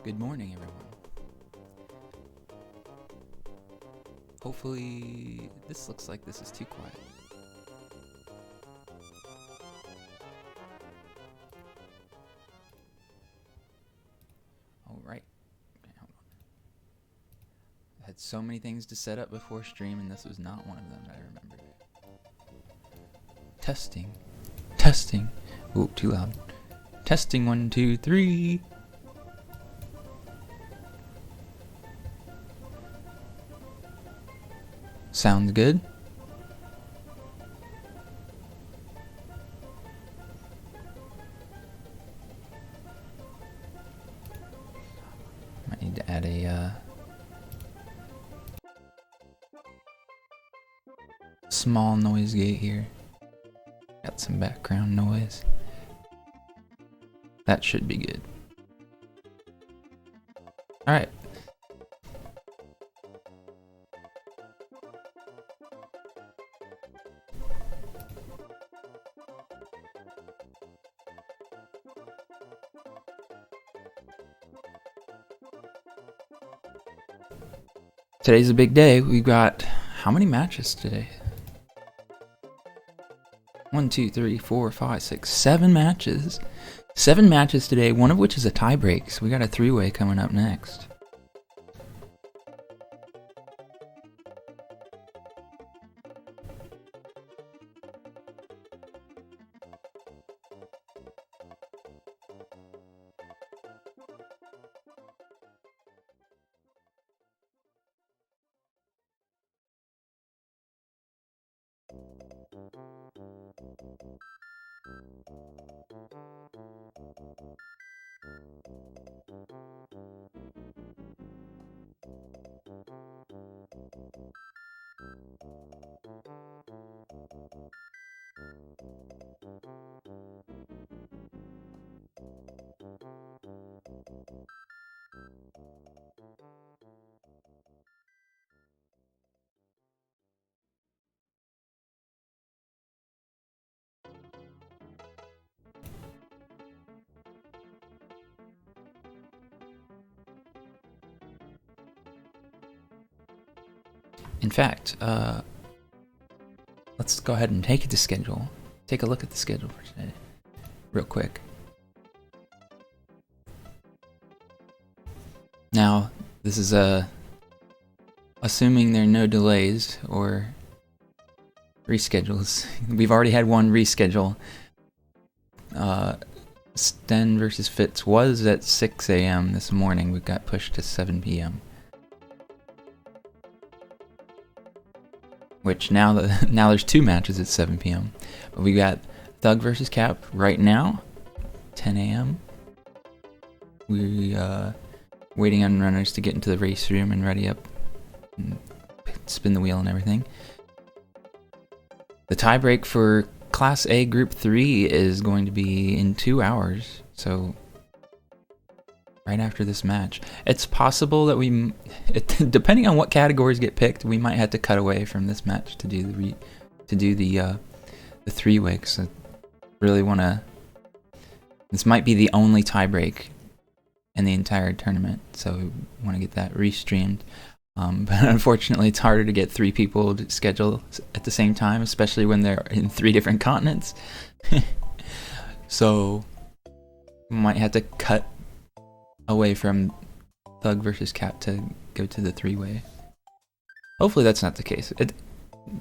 Good morning, everyone. Hopefully, this looks like this is too quiet. All right. Okay, hold on. I had so many things to set up before stream, and this was not one of them that I remembered. Testing. Testing. Ooh, too loud. Testing 1, 2, 3. Sounds good. Might need to add a small noise gate here. Got some background noise. That should be good. Alright. Today's a big day. We've got how many matches today? 1, 2, 3, 4, 5, 6, 7 matches. 7 matches today, one of which is a tiebreak, so we got a 3-way coming up next. In fact, let's go ahead and take the schedule. Take a look at the schedule for today, real quick. Now, this is assuming there are no delays or reschedules. We've already had one reschedule. Sten versus Fitz was at 6 a.m. this morning. We got pushed to 7 p.m. Which now there's 2 matches at 7 p.m. But we got Thug versus Cap right now, 10 a.m. We waiting on runners to get into the race room and ready up and spin the wheel and everything. The tiebreak for Class A Group 3 is going to be in 2 hours, so right after this match. It's possible that depending on what categories get picked, we might have to cut away from this match to do the 3-way. Cause I really want to. This might be the only tiebreak in the entire tournament, so we want to get that restreamed. But unfortunately, it's harder to get 3 people to schedule at the same time, especially when they're in 3 different continents. So we might have to cut away from Thug versus Cap to go to the 3-way. Hopefully that's not the case.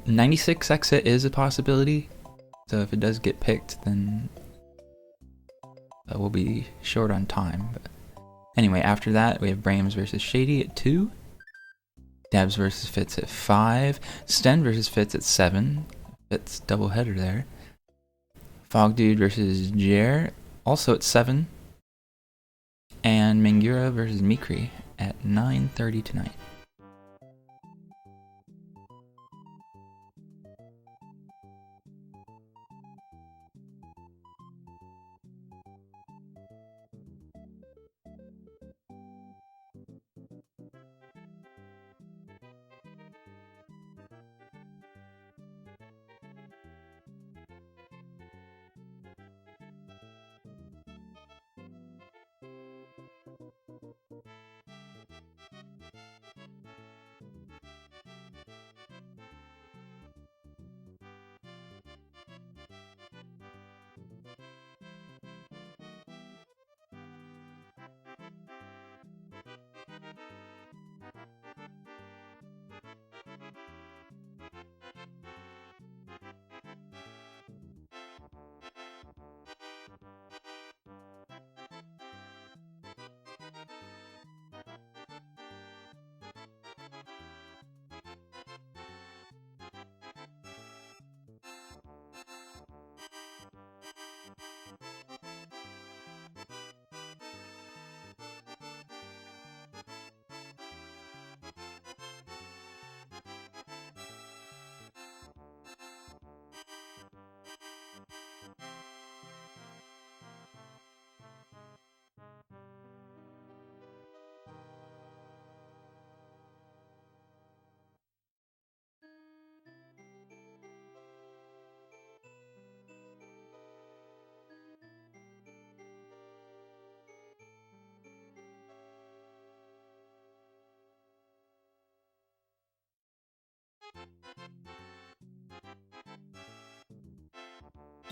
96 exit is a possibility, so if it does get picked, then we'll be short on time. But anyway, after that, we have Brahms versus Shady at 2. Dabs versus Fitz at 5. Sten versus Fitz at 7. Fitz doubleheader there. Fog Dude versus Jer also at 7. And Mangura versus Mikri at 9:30 tonight.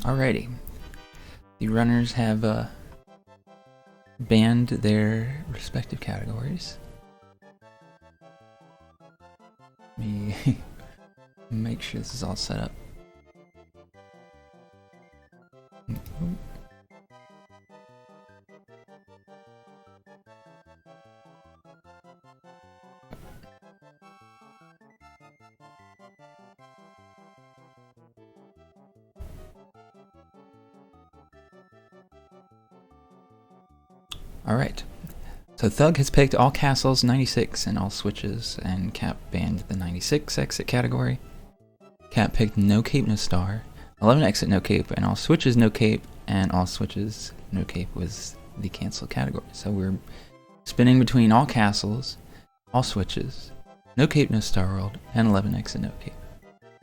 Alrighty. The runners have banned their respective categories. Let me make sure this is all set up. Alright, so Thug has picked all castles 96 and all switches, and Cap banned the 96 exit category. Cap picked no cape, no star, 11 exit, no cape, and all switches, no cape, and all switches, no cape was the cancel category. So we're spinning between all castles, all switches, no cape, no star world, and 11 exit, no cape.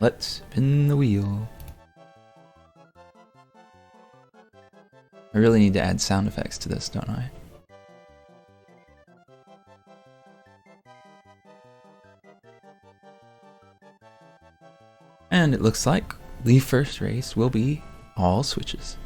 Let's spin the wheel. I really need to add sound effects to this, don't I? And it looks like the first race will be all switches.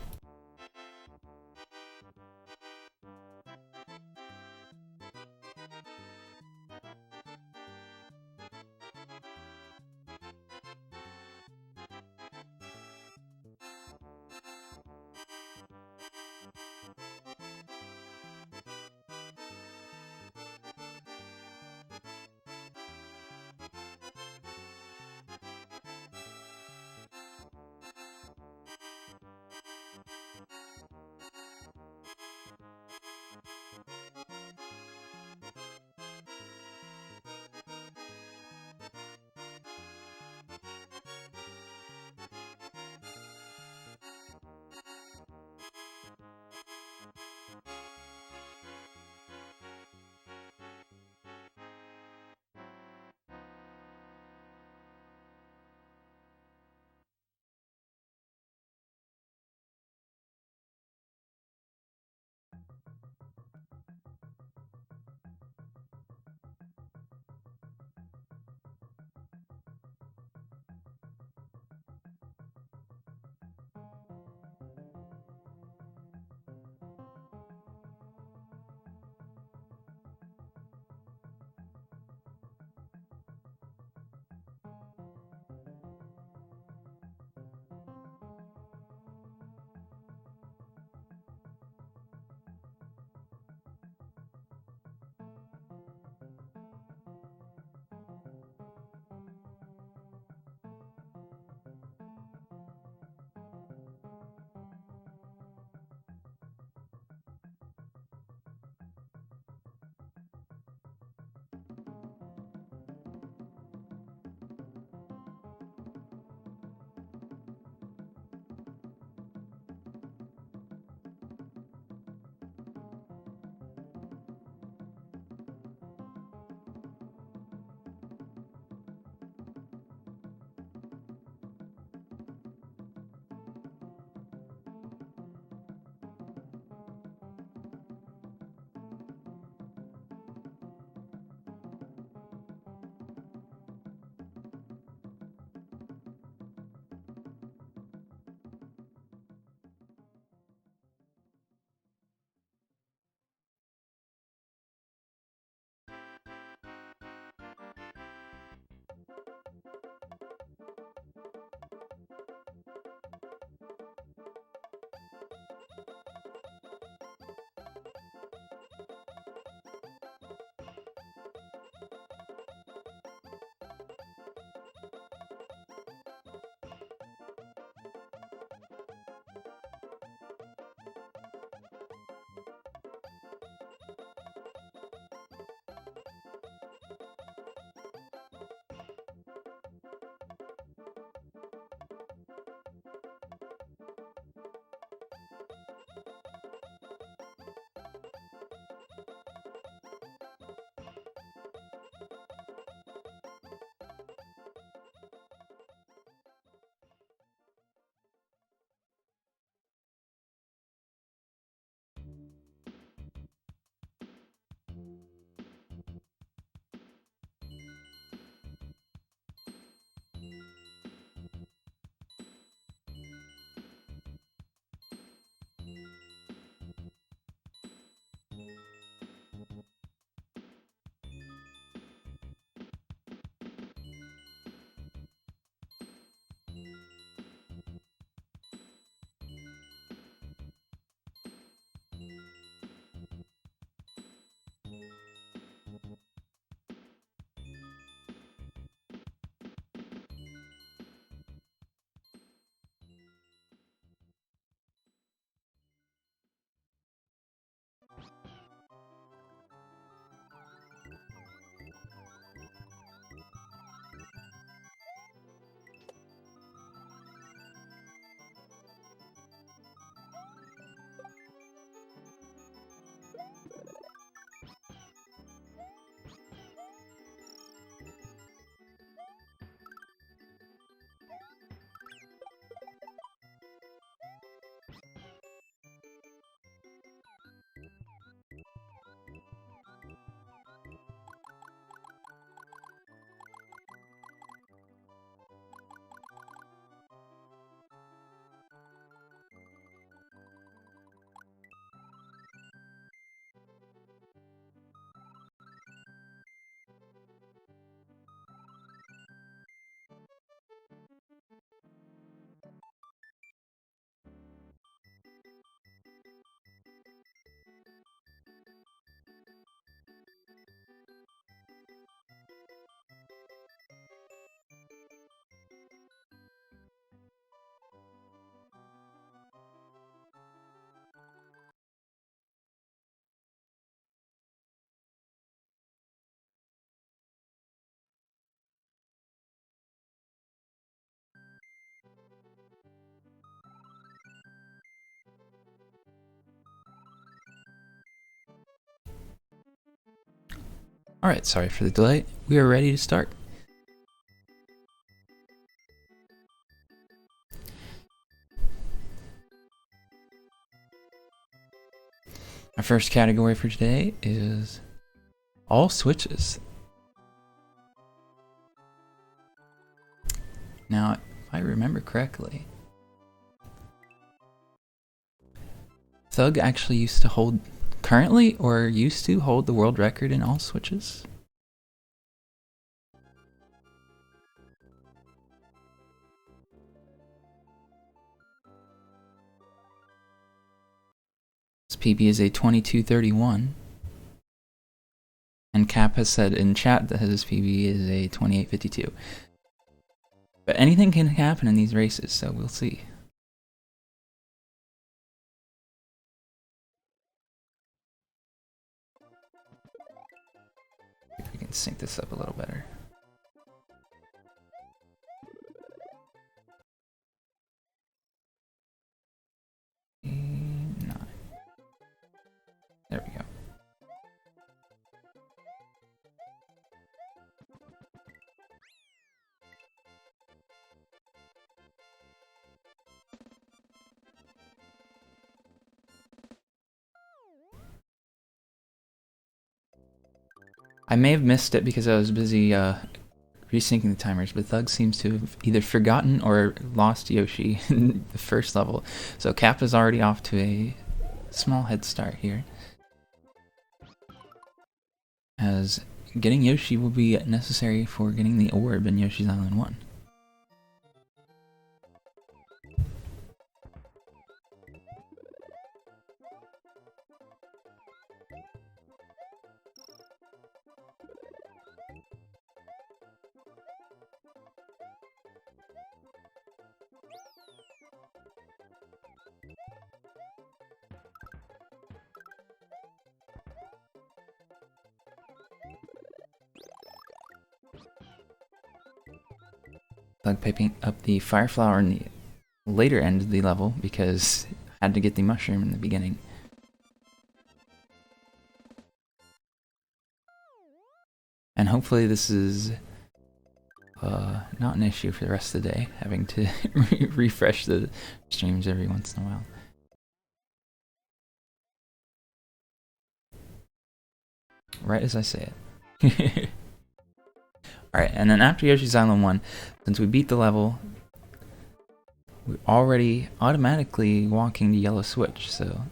Alright, sorry for the delay. We are ready to start. Our first category for today is all switches. Now, if I remember correctly, Thug actually used to hold, currently, or used to hold the world record in all switches. His PB is a 22:31. And Cap has said in chat that his PB is a 28:52. But anything can happen in these races, so we'll see. If we can sync this up a little better. There we go. I may have missed it because I was busy resyncing the timers, but Thug seems to have either forgotten or lost Yoshi in the first level. So Cap is already off to a small head start here, as getting Yoshi will be necessary for getting the orb in Yoshi's Island 1. Thug picking up the Fire Flower in the later end of the level because I had to get the mushroom in the beginning. And hopefully this is not an issue for the rest of the day, having to refresh the streams every once in a while. Right as I say it. Alright, and then after Yoshi's Island 1, since we beat the level, we're already automatically walking the yellow switch, so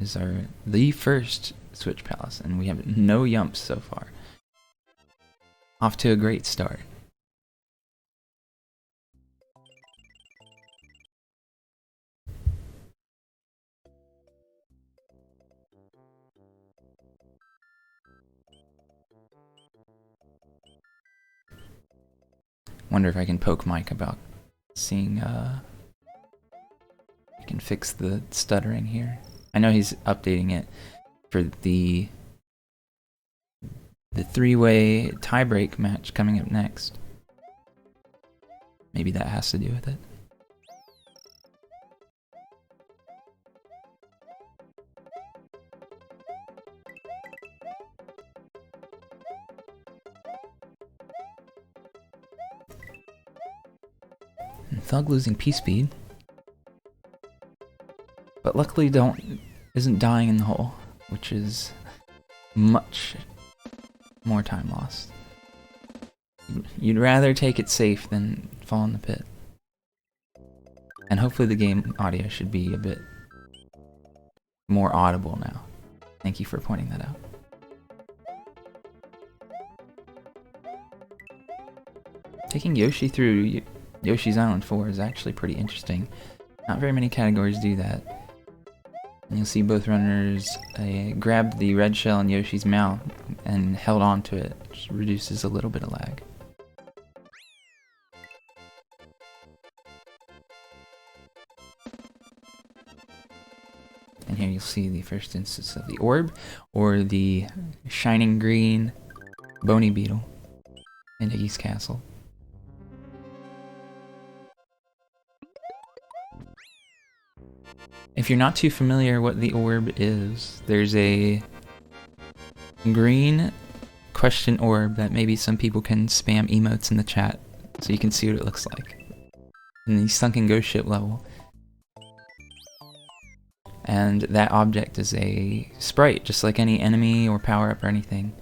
this is the first Switch Palace, and we have no yumps so far. Off to a great start. Wonder if I can poke Mike about seeing we can fix the stuttering here. I know he's updating it for the three-way tiebreak match coming up next. Maybe that has to do with it. And Thug losing P-Speed, but luckily isn't dying in the hole, which is much more time lost. You'd rather take it safe than fall in the pit. And hopefully the game audio should be a bit more audible now. Thank you for pointing that out. Taking Yoshi through Yoshi's Island 4 is actually pretty interesting. Not very many categories do that. And you'll see both runners grabbed the red shell in Yoshi's mouth and held on to it, which reduces a little bit of lag. And here you'll see the first instance of the orb, or the shining green bony beetle in Iggy's castle. If you're not too familiar what the orb is, there's a green question orb that maybe some people can spam emotes in the chat so you can see what it looks like in the sunken ghost ship level. And that object is a sprite, just like any enemy or power-up or anything.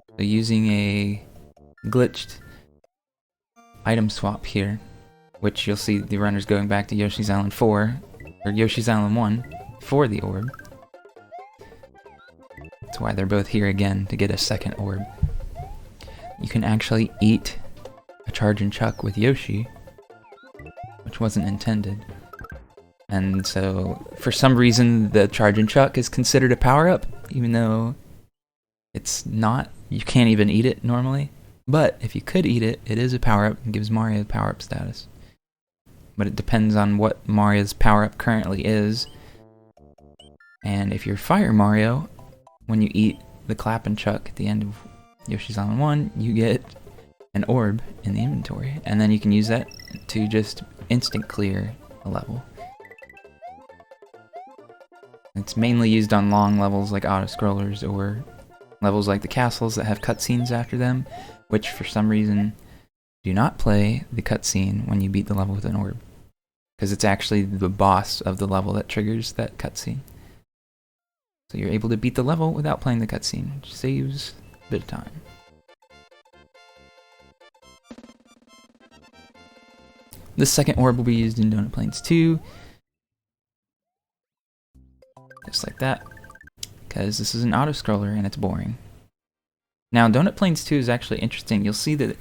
So using a glitched item swap here, which you'll see the runners going back to Yoshi's Island 4, or Yoshi's Island 1, for the orb. That's why they're both here again, to get a second orb. You can actually eat a charge and chuck with Yoshi, which wasn't intended. And so, for some reason, the charge and chuck is considered a power-up, even though it's not. You can't even eat it normally. But if you could eat it, it is a power-up and gives Mario power-up status. But it depends on what Mario's power-up currently is. And if you're Fire Mario, when you eat the clap and chuck at the end of Yoshi's Island 1, you get an orb in the inventory. And then you can use that to just instant clear a level. It's mainly used on long levels like auto-scrollers or levels like the castles that have cutscenes after them, which for some reason do not play the cutscene when you beat the level with an orb, because it's actually the boss of the level that triggers that cutscene. So you're able to beat the level without playing the cutscene, which saves a bit of time. The second orb will be used in Donut Plains 2. Just like that, because this is an auto-scroller and it's boring. Now, Donut Plains 2 is actually interesting. You'll see that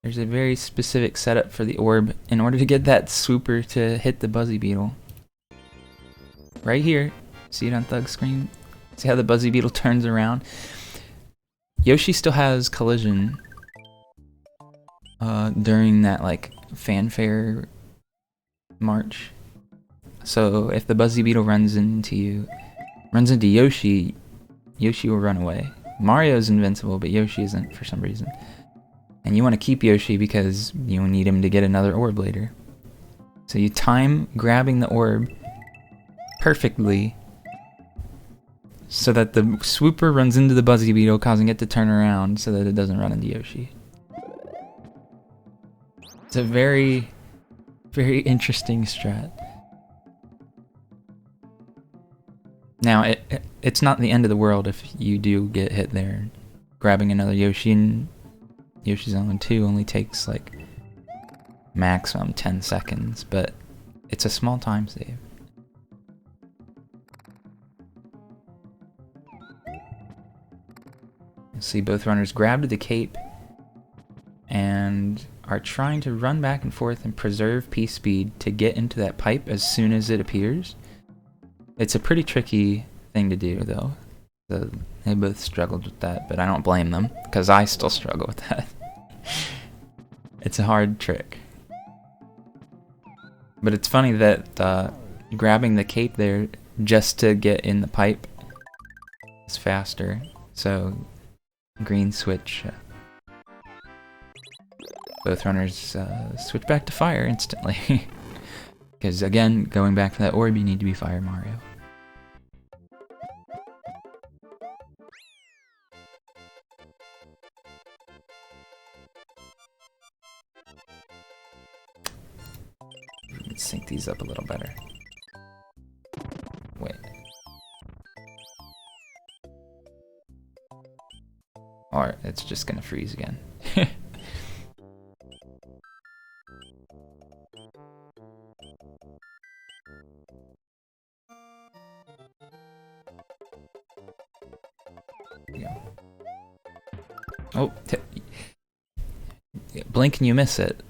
there's a very specific setup for the orb in order to get that swooper to hit the Buzzy Beetle. Right here, see it on Thug's screen? See how the Buzzy Beetle turns around? Yoshi still has collision during that like fanfare march. So if the Buzzy Beetle runs into Yoshi, Yoshi will run away. Mario's invincible, but Yoshi isn't for some reason. And you want to keep Yoshi because you need him to get another orb later. So you time grabbing the orb perfectly so that the swooper runs into the Buzzy Beetle, causing it to turn around so that it doesn't run into Yoshi. It's a very, very interesting strat. Now, it's not the end of the world if you do get hit there. Grabbing another Yoshi in Yoshi's Island 2 only takes like maximum 10 seconds, but it's a small time save. You'll see both runners grabbed the cape and are trying to run back and forth and preserve P-speed to get into that pipe as soon as it appears. It's a pretty tricky thing to do, though. So they both struggled with that, but I don't blame them, because I still struggle with that. It's a hard trick. But it's funny that grabbing the cape there just to get in the pipe is faster. So green switch. Both runners switch back to fire instantly. Because again, going back to that orb, you need to be Fire Mario. Let's sync these up a little better. Wait. Or it's just gonna freeze again. Yeah. Oh, blink and you miss it.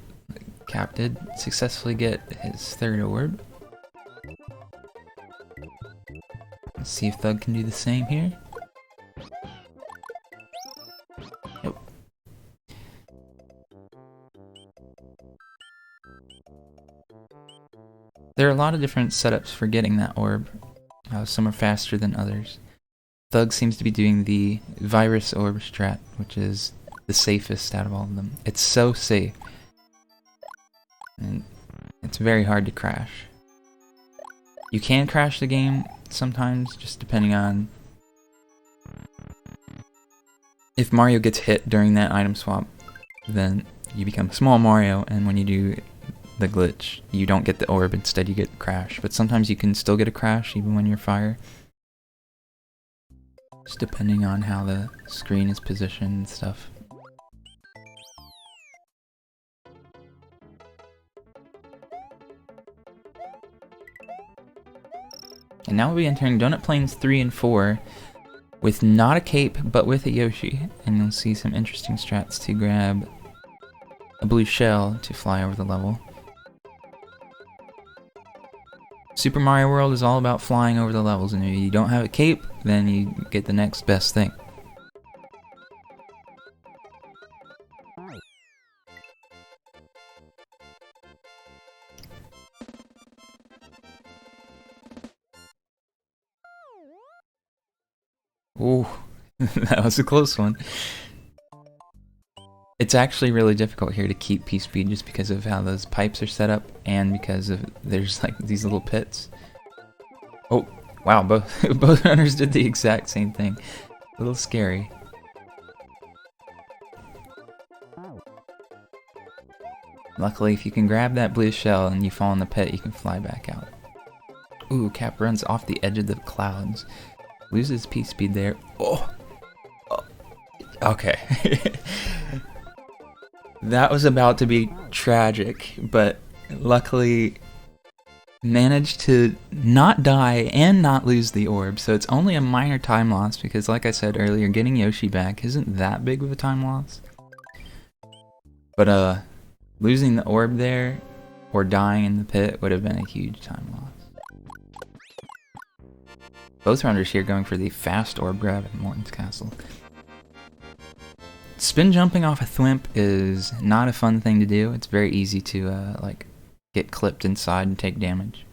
Cap did successfully get his third orb. Let's see if Thug can do the same here. Nope. There are a lot of different setups for getting that orb. Some are faster than others. Thug seems to be doing the virus orb strat, which is the safest out of all of them. It's so safe. And it's very hard to crash. You can crash the game sometimes, just depending on if Mario gets hit during that item swap, then you become Small Mario, and when you do the glitch, you don't get the orb, instead you get Crash. But sometimes you can still get a Crash even when you're Fire. Just depending on how the screen is positioned and stuff. And now we'll be entering Donut Plains 3 and 4 with not a cape, but with a Yoshi. And you'll see some interesting strats to grab a blue shell to fly over the level. Super Mario World is all about flying over the levels, and if you don't have a cape, then you get the next best thing. Ooh, that was a close one. It's actually really difficult here to keep P-Speed just because of how those pipes are set up and because of there's like these little pits. Oh, wow, both runners did the exact same thing. A little scary. Luckily, if you can grab that blue shell and you fall in the pit, you can fly back out. Ooh, Cap runs off the edge of the clouds. Loses P-Speed there. Oh! Okay. That was about to be tragic, but luckily managed to not die and not lose the orb, so it's only a minor time loss because, like I said earlier, getting Yoshi back isn't that big of a time loss. But losing the orb there or dying in the pit would have been a huge time loss. Both runners here going for the fast orb grab at Morton's Castle. Spin jumping off a thwimp is not a fun thing to do. It's very easy to like get clipped inside and take damage.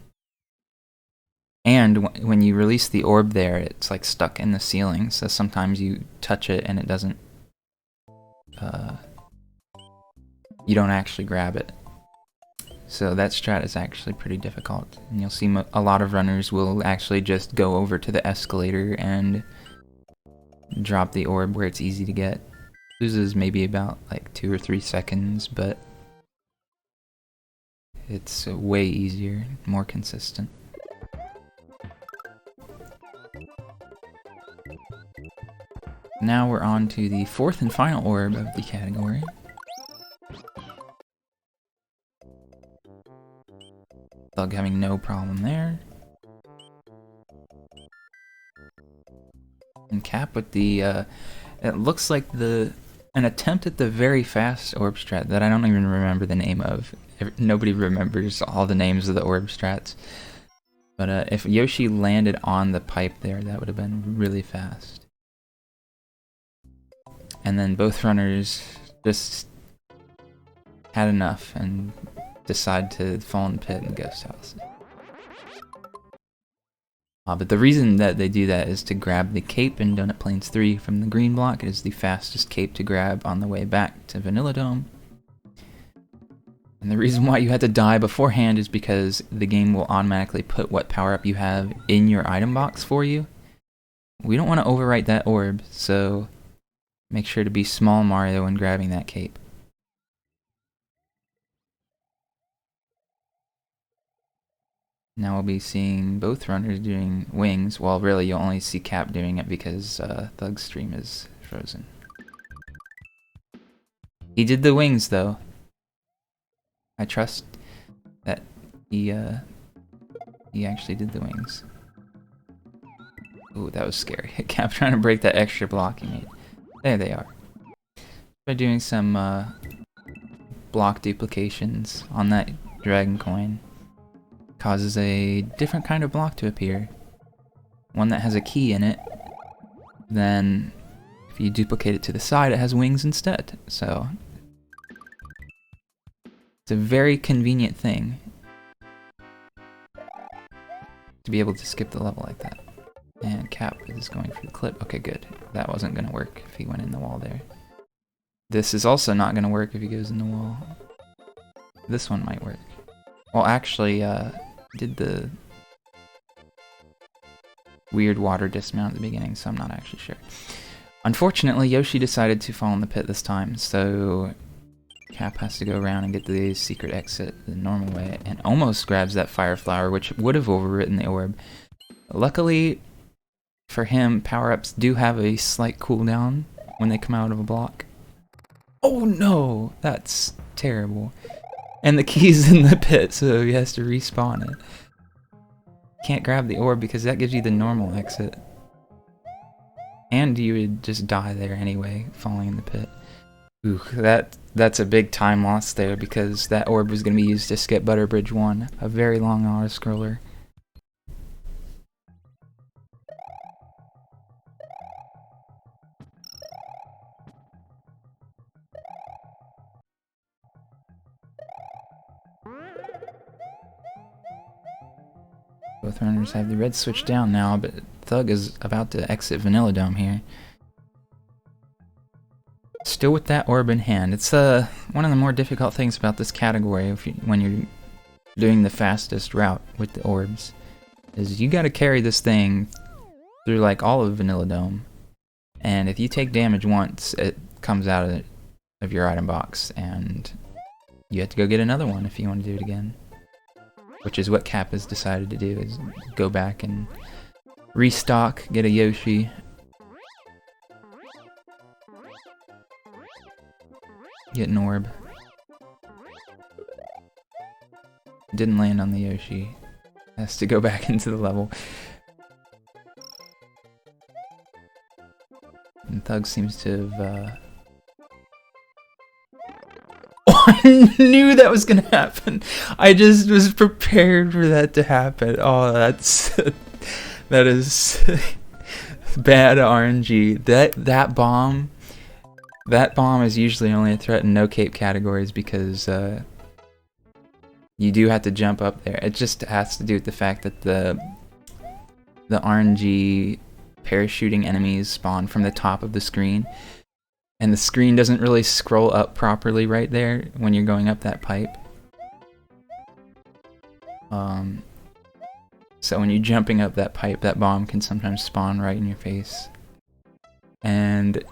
And when you release the orb there, it's like stuck in the ceiling, so sometimes you touch it and it doesn't you don't actually grab it. So that strat is actually pretty difficult. And you'll see a lot of runners will actually just go over to the escalator and drop the orb where it's easy to get. Loses maybe about like 2 or 3 seconds, but it's way easier, more consistent. Now we're on to the 4th and final orb of the category. Thug having no problem there. And Cap with the, it looks like an attempt at the very fast orb strat that I don't even remember the name of. Nobody remembers all the names of the orb strats. But if Yoshi landed on the pipe there, that would have been really fast. And then both runners just had enough and decide to fall in the pit in the ghost house. But the reason that they do that is to grab the cape in Donut Plains 3 from the green block. It is the fastest cape to grab on the way back to Vanilla Dome. And the reason why you had to die beforehand is because the game will automatically put what power-up you have in your item box for you. We don't want to overwrite that orb, so make sure to be Small Mario when grabbing that cape. Now we'll be seeing both runners doing wings. Well, really, you'll only see Cap doing it because Thug's stream is frozen. He did the wings, though. I trust that he actually did the wings. Ooh, that was scary. Cap trying to break that extra block he made. There they are. By doing some block duplications on that dragon coin, causes a different kind of block to appear. One that has a key in it. Then, if you duplicate it to the side, it has wings instead. So, it's a very convenient thing to be able to skip the level like that. And Cap is going for the clip. Okay, good. That wasn't going to work if he went in the wall there. This is also not going to work if he goes in the wall. This one might work. Well, actually, did the weird water dismount at the beginning, so I'm not actually sure. Unfortunately, Yoshi decided to fall in the pit this time, so Cap has to go around and get the secret exit the normal way, and almost grabs that fire flower, which would have overwritten the orb. Luckily for him, power-ups do have a slight cooldown when they come out of a block. Oh no! That's terrible. And the key's in the pit, so he has to respawn it. Can't grab the orb because that gives you the normal exit. And you would just die there anyway, falling in the pit. Ooh, that's a big time loss there because that orb was going to be used to skip Butter Bridge 1, a very long auto-scroller. Both runners have the red switch down now, but Thug is about to exit Vanilla Dome here. Still with that orb in hand. It's one of the more difficult things about this category when you're doing the fastest route with the orbs, is you gotta carry this thing through like all of Vanilla Dome, and if you take damage once, it comes out of your item box, and you have to go get another one if you want to do it again. Which is what Cap has decided to do, is go back and restock, get a Yoshi. Get an orb. Didn't land on the Yoshi. Has to go back into the level. And Thug seems to have Oh, I knew that was gonna happen. I just was prepared for that to happen. Oh, that is bad RNG. That bomb is usually only a threat in no cape categories because you do have to jump up there. It just has to do with the fact that the RNG parachuting enemies spawn from the top of the screen. And the screen doesn't really scroll up properly right there when you're going up that pipe. So when you're jumping up that pipe, that bomb can sometimes spawn right in your face. And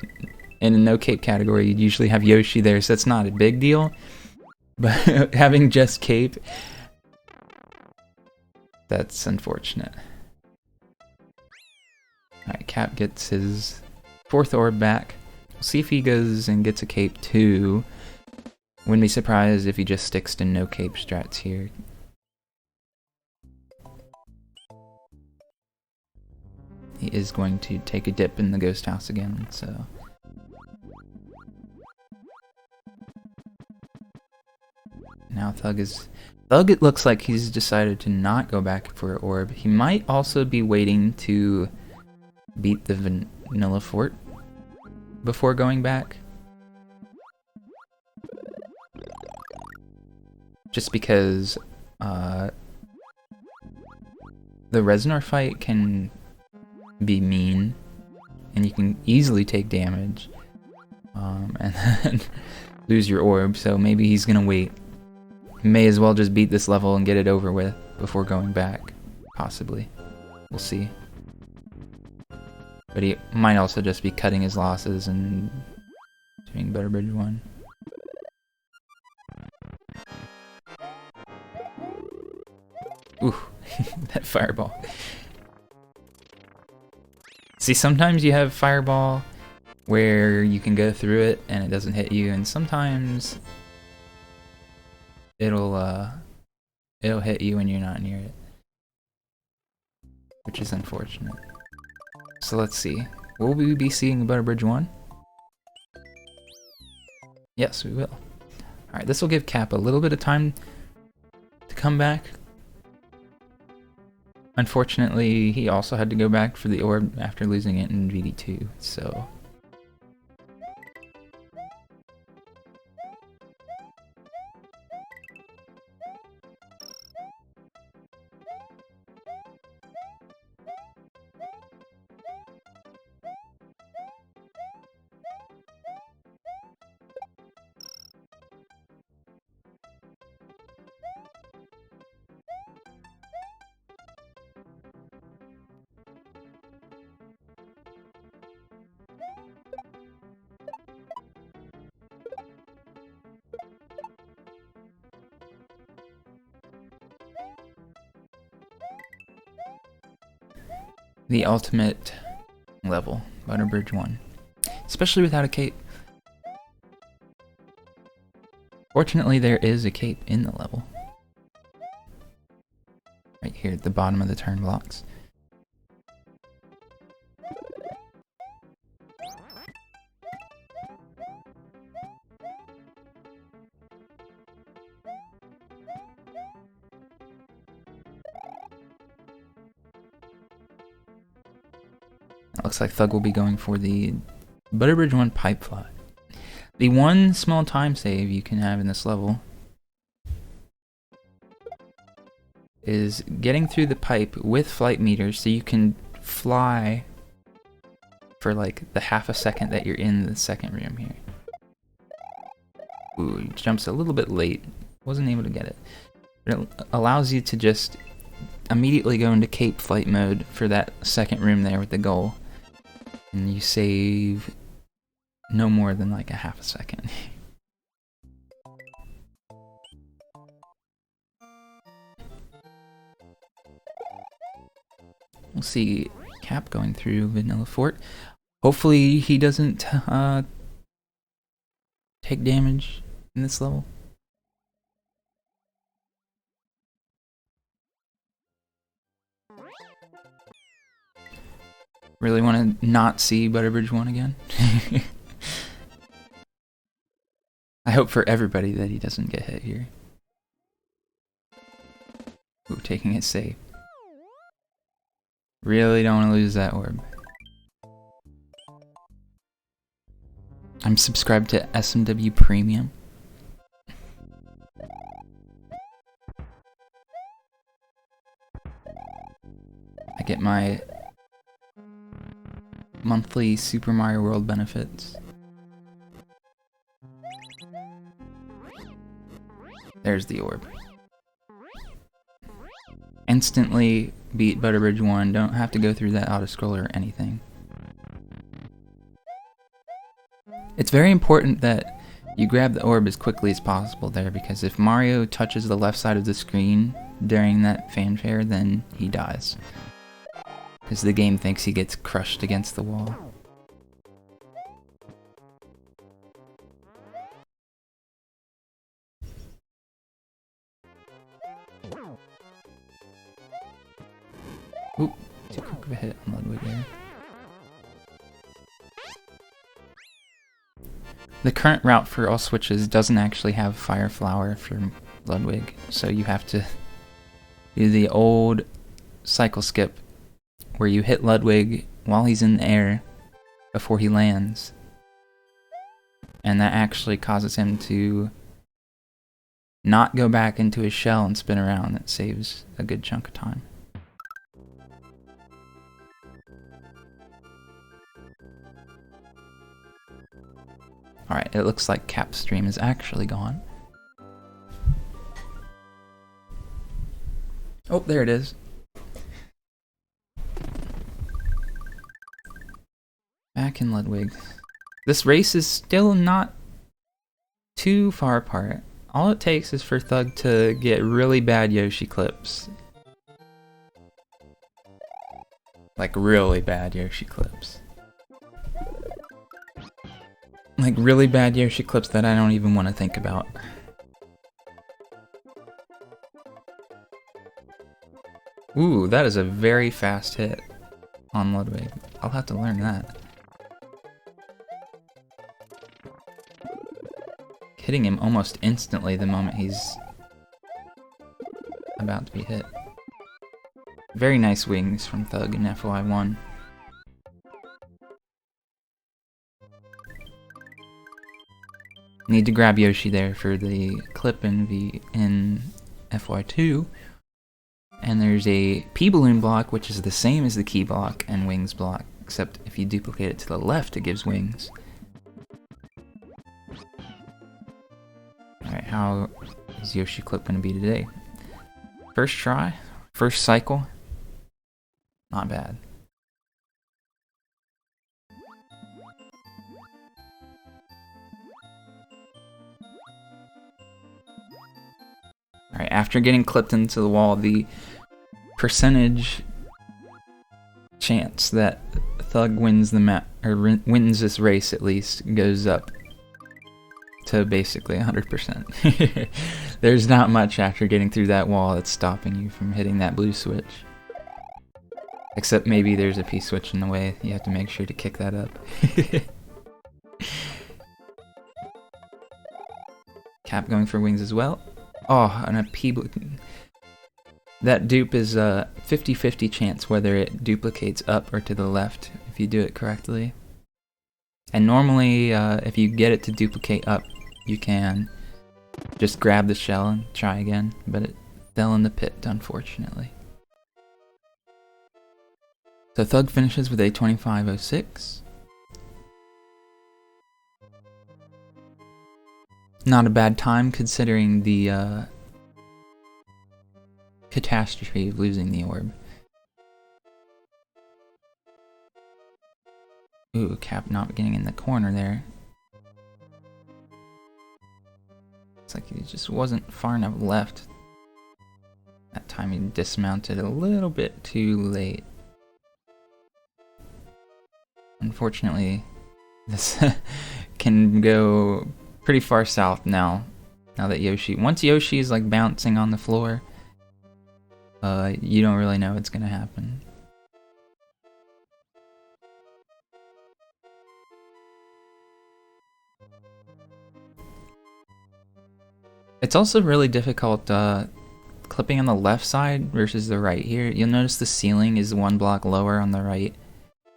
in a no cape category, you'd usually have Yoshi there, so that's not a big deal. But having just cape, that's unfortunate. Alright, Cap gets his 4th orb back. We'll see if he goes and gets a cape too. Wouldn't be surprised if he just sticks to no cape strats here. He is going to take a dip in the ghost house again, so. Now Thug, it looks like he's decided to not go back for an orb. He might also be waiting to beat the Vanilla Fort before going back. Just because the Reznor fight can be mean, and you can easily take damage, and then lose your orb, so maybe he's gonna wait. May as well just beat this level and get it over with before going back, possibly. We'll see. But he might also just be cutting his losses and doing Butter Bridge 1. Ooh, that fireball. See, sometimes you have fireball where you can go through it and it doesn't hit you, and sometimes it'll hit you when you're not near it, which is unfortunate. So let's see. Will we be seeing Butter Bridge 1? Yes, we will. Alright, this will give Cap a little bit of time to come back. Unfortunately, he also had to go back for the orb after losing it in VD2, so. the ultimate level, Butterbridge 1. Especially without a cape. Fortunately, there is a cape in the level. Right here at the bottom of the turn blocks. It looks like Thug will be going for the Butterbridge 1 pipe fly. The one small time save you can have in this level is getting through the pipe with flight meters so you can fly for like the half a second that you're in the second room here. Ooh, he jumps a little bit late. Wasn't able to get it. But it allows you to just immediately go into cape flight mode for that second room there with the goal. And you save no more than like a half a second. We'll see Cap going through Vanilla Fort. Hopefully he doesn't take damage in this level. Really want to not see Butterbridge 1 again. I hope for everybody that he doesn't get hit here. Ooh, taking it safe. Really don't want to lose that orb. I'm subscribed to SMW Premium. I get my monthly Super Mario World benefits. There's the orb. Instantly beat Butterbridge 1, don't have to go through that auto-scroller or anything. It's very important that you grab the orb as quickly as possible there, because if Mario touches the left side of the screen during that fanfare, then he dies. Because the game thinks he gets crushed against the wall. Oop, too quick of a hit on Ludwig there. The current route for all switches doesn't actually have Fire Flower for Ludwig, so you have to do the old cycle skip where you hit Ludwig while he's in the air before he lands. And that actually causes him to not go back into his shell and spin around. That saves a good chunk of time. Alright, it looks like Cap's stream is actually gone. Oh, there it is. Back in Ludwig. This race is still not too far apart. All it takes is for Thug to get really bad Yoshi clips. Like really bad Yoshi clips. Like really bad Yoshi clips that I don't even want to think about. Ooh, that is a very fast hit on Ludwig. I'll have to learn that. Hitting him almost instantly the moment he's about to be hit. Very nice wings from Thug in FY1. Need to grab Yoshi there for the clip in FY2. And there's a P-Balloon block, which is the same as the key block and wings block, except if you duplicate it to the left, it gives wings. Alright, how is Yoshi clip going to be today? First try, first cycle, not bad. Alright, after getting clipped into the wall, the percentage chance that Thug wins the map, or wins this race at least, goes up to basically 100%. There's not much after getting through that wall that's stopping you from hitting that blue switch. Except maybe there's a P switch in the way. You have to make sure to kick that up. Cap going for wings as well. Oh, and a P... That dupe is a 50-50 chance whether it duplicates up or to the left if you do it correctly. And normally, if you get it to duplicate up, you can just grab the shell and try again, but it fell in the pit, unfortunately. So Thug finishes with a 25.06. Not a bad time considering the catastrophe of losing the orb. Ooh, Cap not getting in the corner there. It's like he just wasn't far enough left. That time he dismounted a little bit too late. Unfortunately, this can go pretty far south now. Now that once Yoshi is like bouncing on the floor, you don't really know what's gonna happen. It's also really difficult clipping on the left side versus the right here. You'll notice the ceiling is one block lower on the right.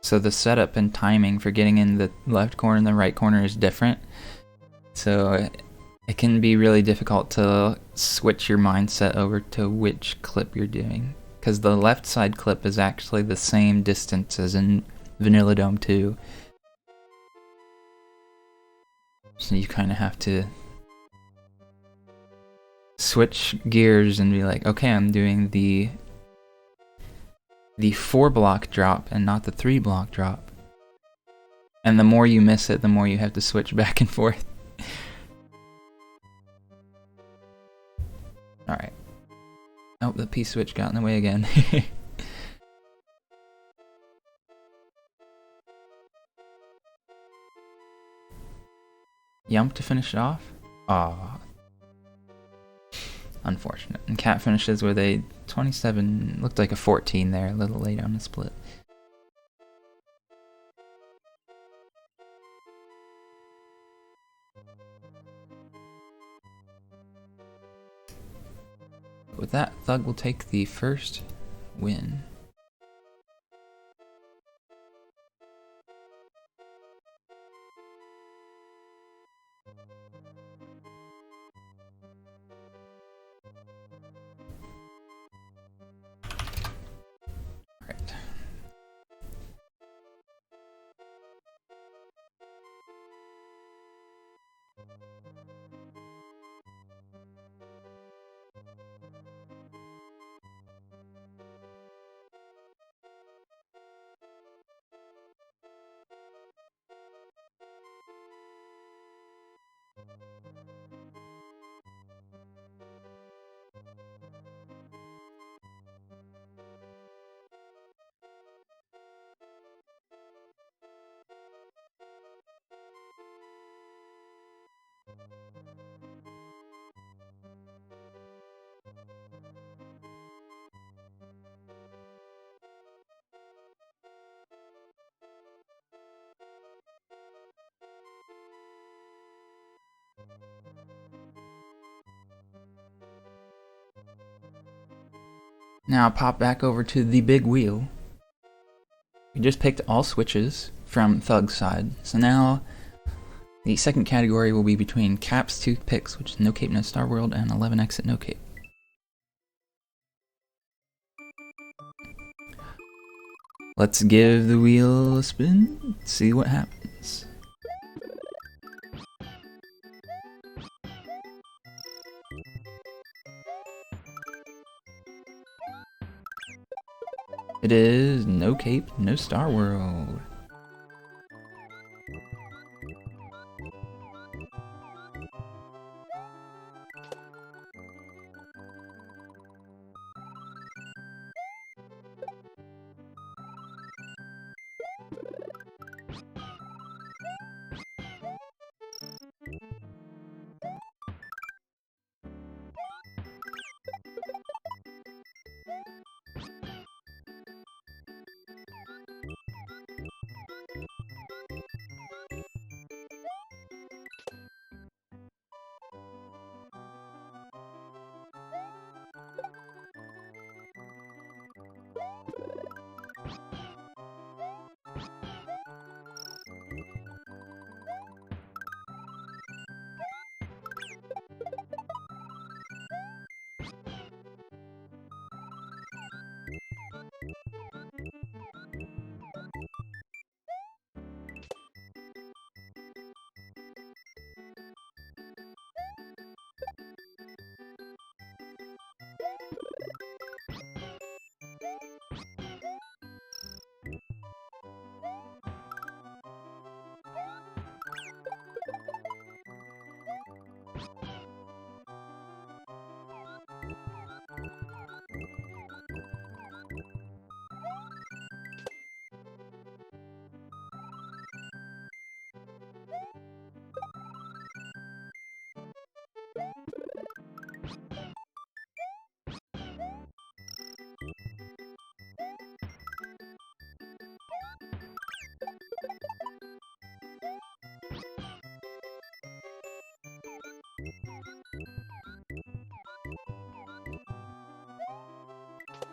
So the setup and timing for getting in the left corner and the right corner is different. So it can be really difficult to switch your mindset over to which clip you're doing. Because the left side clip is actually the same distance as in Vanilla Dome 2. So you kind of have to switch gears and be like, okay, I'm doing the 4-block drop and not the 3-block drop. And the more you miss it, the more you have to switch back and forth. Alright. Oh, the P switch got in the way again. Yump to finish it off? Aww. Unfortunate. And Cat finishes with a 27, looked like a 14 there, a little late on the split. With that, Thug will take the first win. Alright. Now pop back over to the big wheel. We just picked all switches from Thug's side, so now the second category will be between Cap's 2 picks, which is No Cape, No Star World, and 11 Exit, No Cape. Let's give the wheel a spin, see what happens. It is No Cape, No Star World.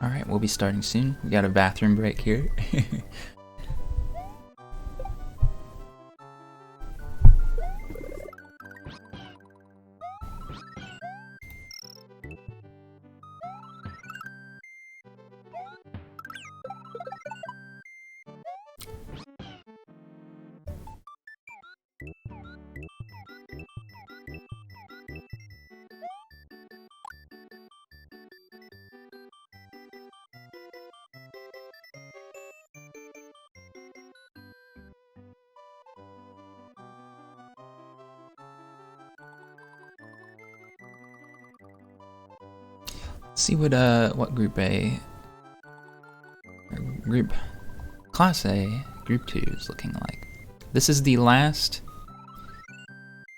Alright, we'll be starting soon. We got a bathroom break here. See what group A, or group class A, group 2 is looking like. This is the last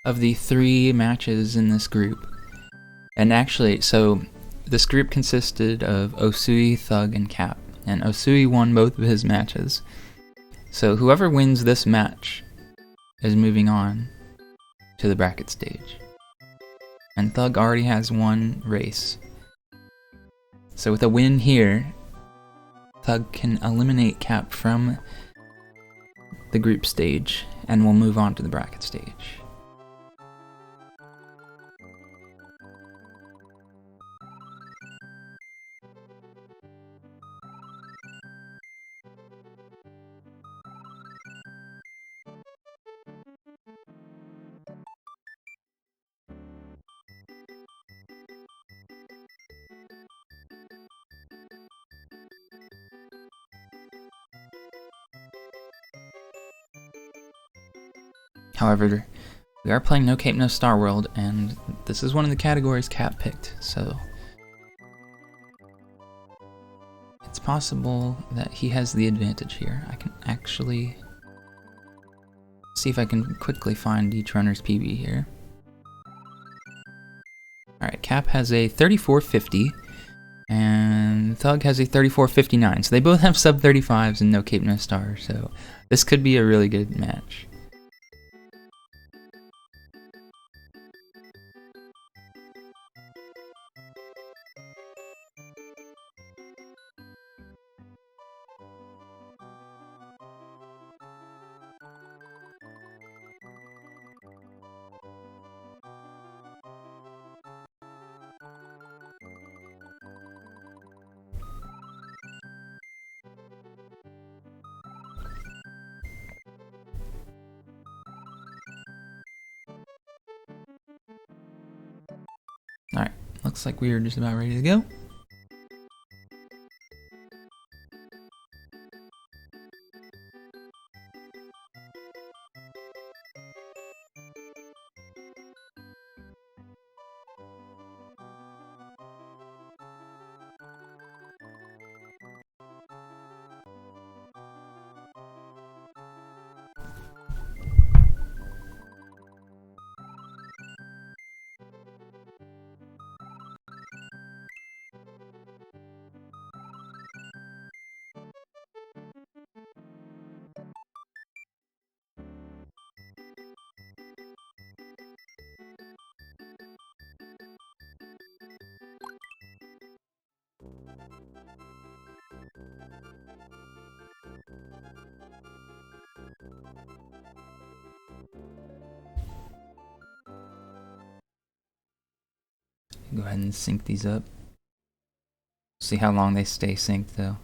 of the 3 matches in this group. And actually, so this group consisted of Osui, Thug, and Cap. And Osui won both of his matches. So whoever wins this match is moving on to the bracket stage. And Thug already has 1 race. So with a win here, Thug can eliminate Cap from the group stage and will move on to the bracket stage. However, we are playing No Cape No Star World, and this is one of the categories Cap picked, so it's possible that he has the advantage here. I can actually see if I can quickly find each runner's PB here. Alright, Cap has a 3450, and Thug has a 3459, so they both have sub 35s and No Cape No Star, so this could be a really good match. Alright, looks like we are just about ready to go. Go ahead and sync these up. See how long they stay synced though.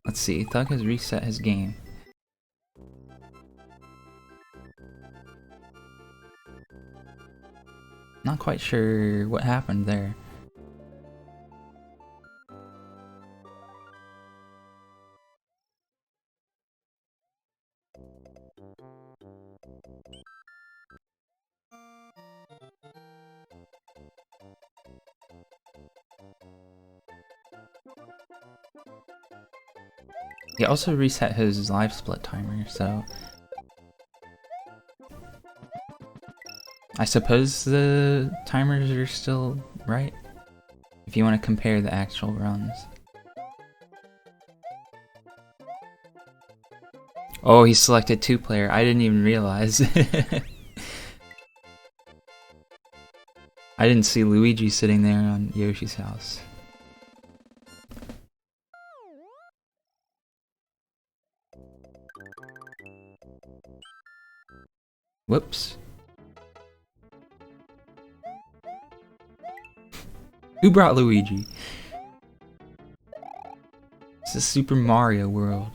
Let's see, Thug has reset his game. Not quite sure what happened there. He also reset his live split timer, so I suppose the timers are still right if you want to compare the actual runs. Oh, he selected 2-player. I didn't even realize. I didn't see Luigi sitting there on Yoshi's house. Whoops. Who brought Luigi? This is Super Mario World.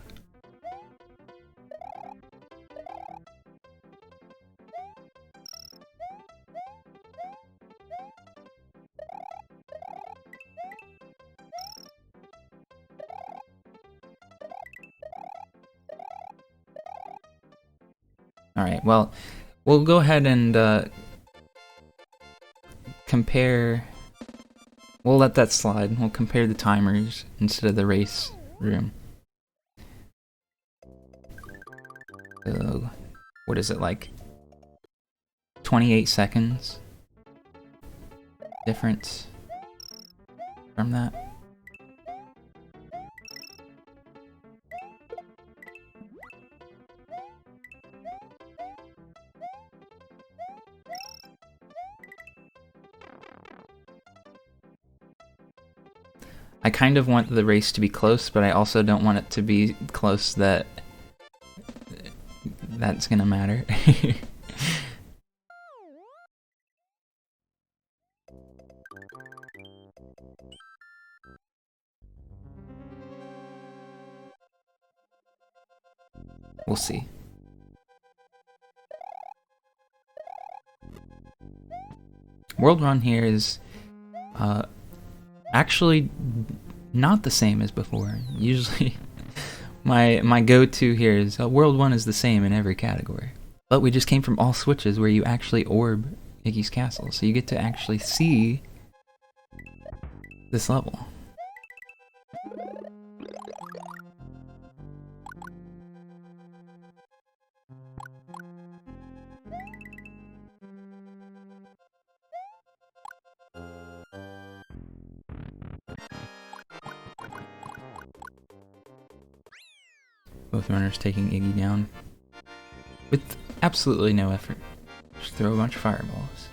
Alright, well, we'll go ahead and compare. We'll let that slide. We'll compare the timers instead of the race room. So, what is it, like 28 seconds difference from that? I kind of want the race to be close, but I also don't want it to be close that that's gonna matter. We'll see. World Run here is actually not the same as before. Usually my go-to here is World 1 is the same in every category. But we just came from all switches where you actually orb Iggy's castle, so you get to actually see this level. Both runners taking Iggy down with absolutely no effort. Just throw a bunch of fireballs.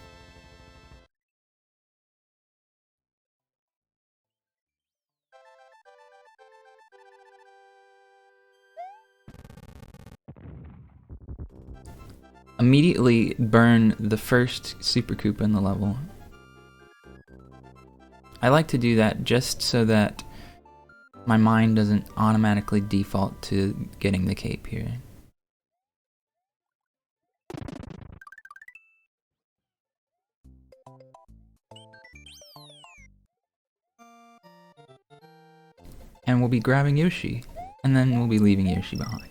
Immediately burn the first Super Koopa in the level. I like to do that just so that my mind doesn't automatically default to getting the cape here. And we'll be grabbing Yoshi, and then we'll be leaving Yoshi behind.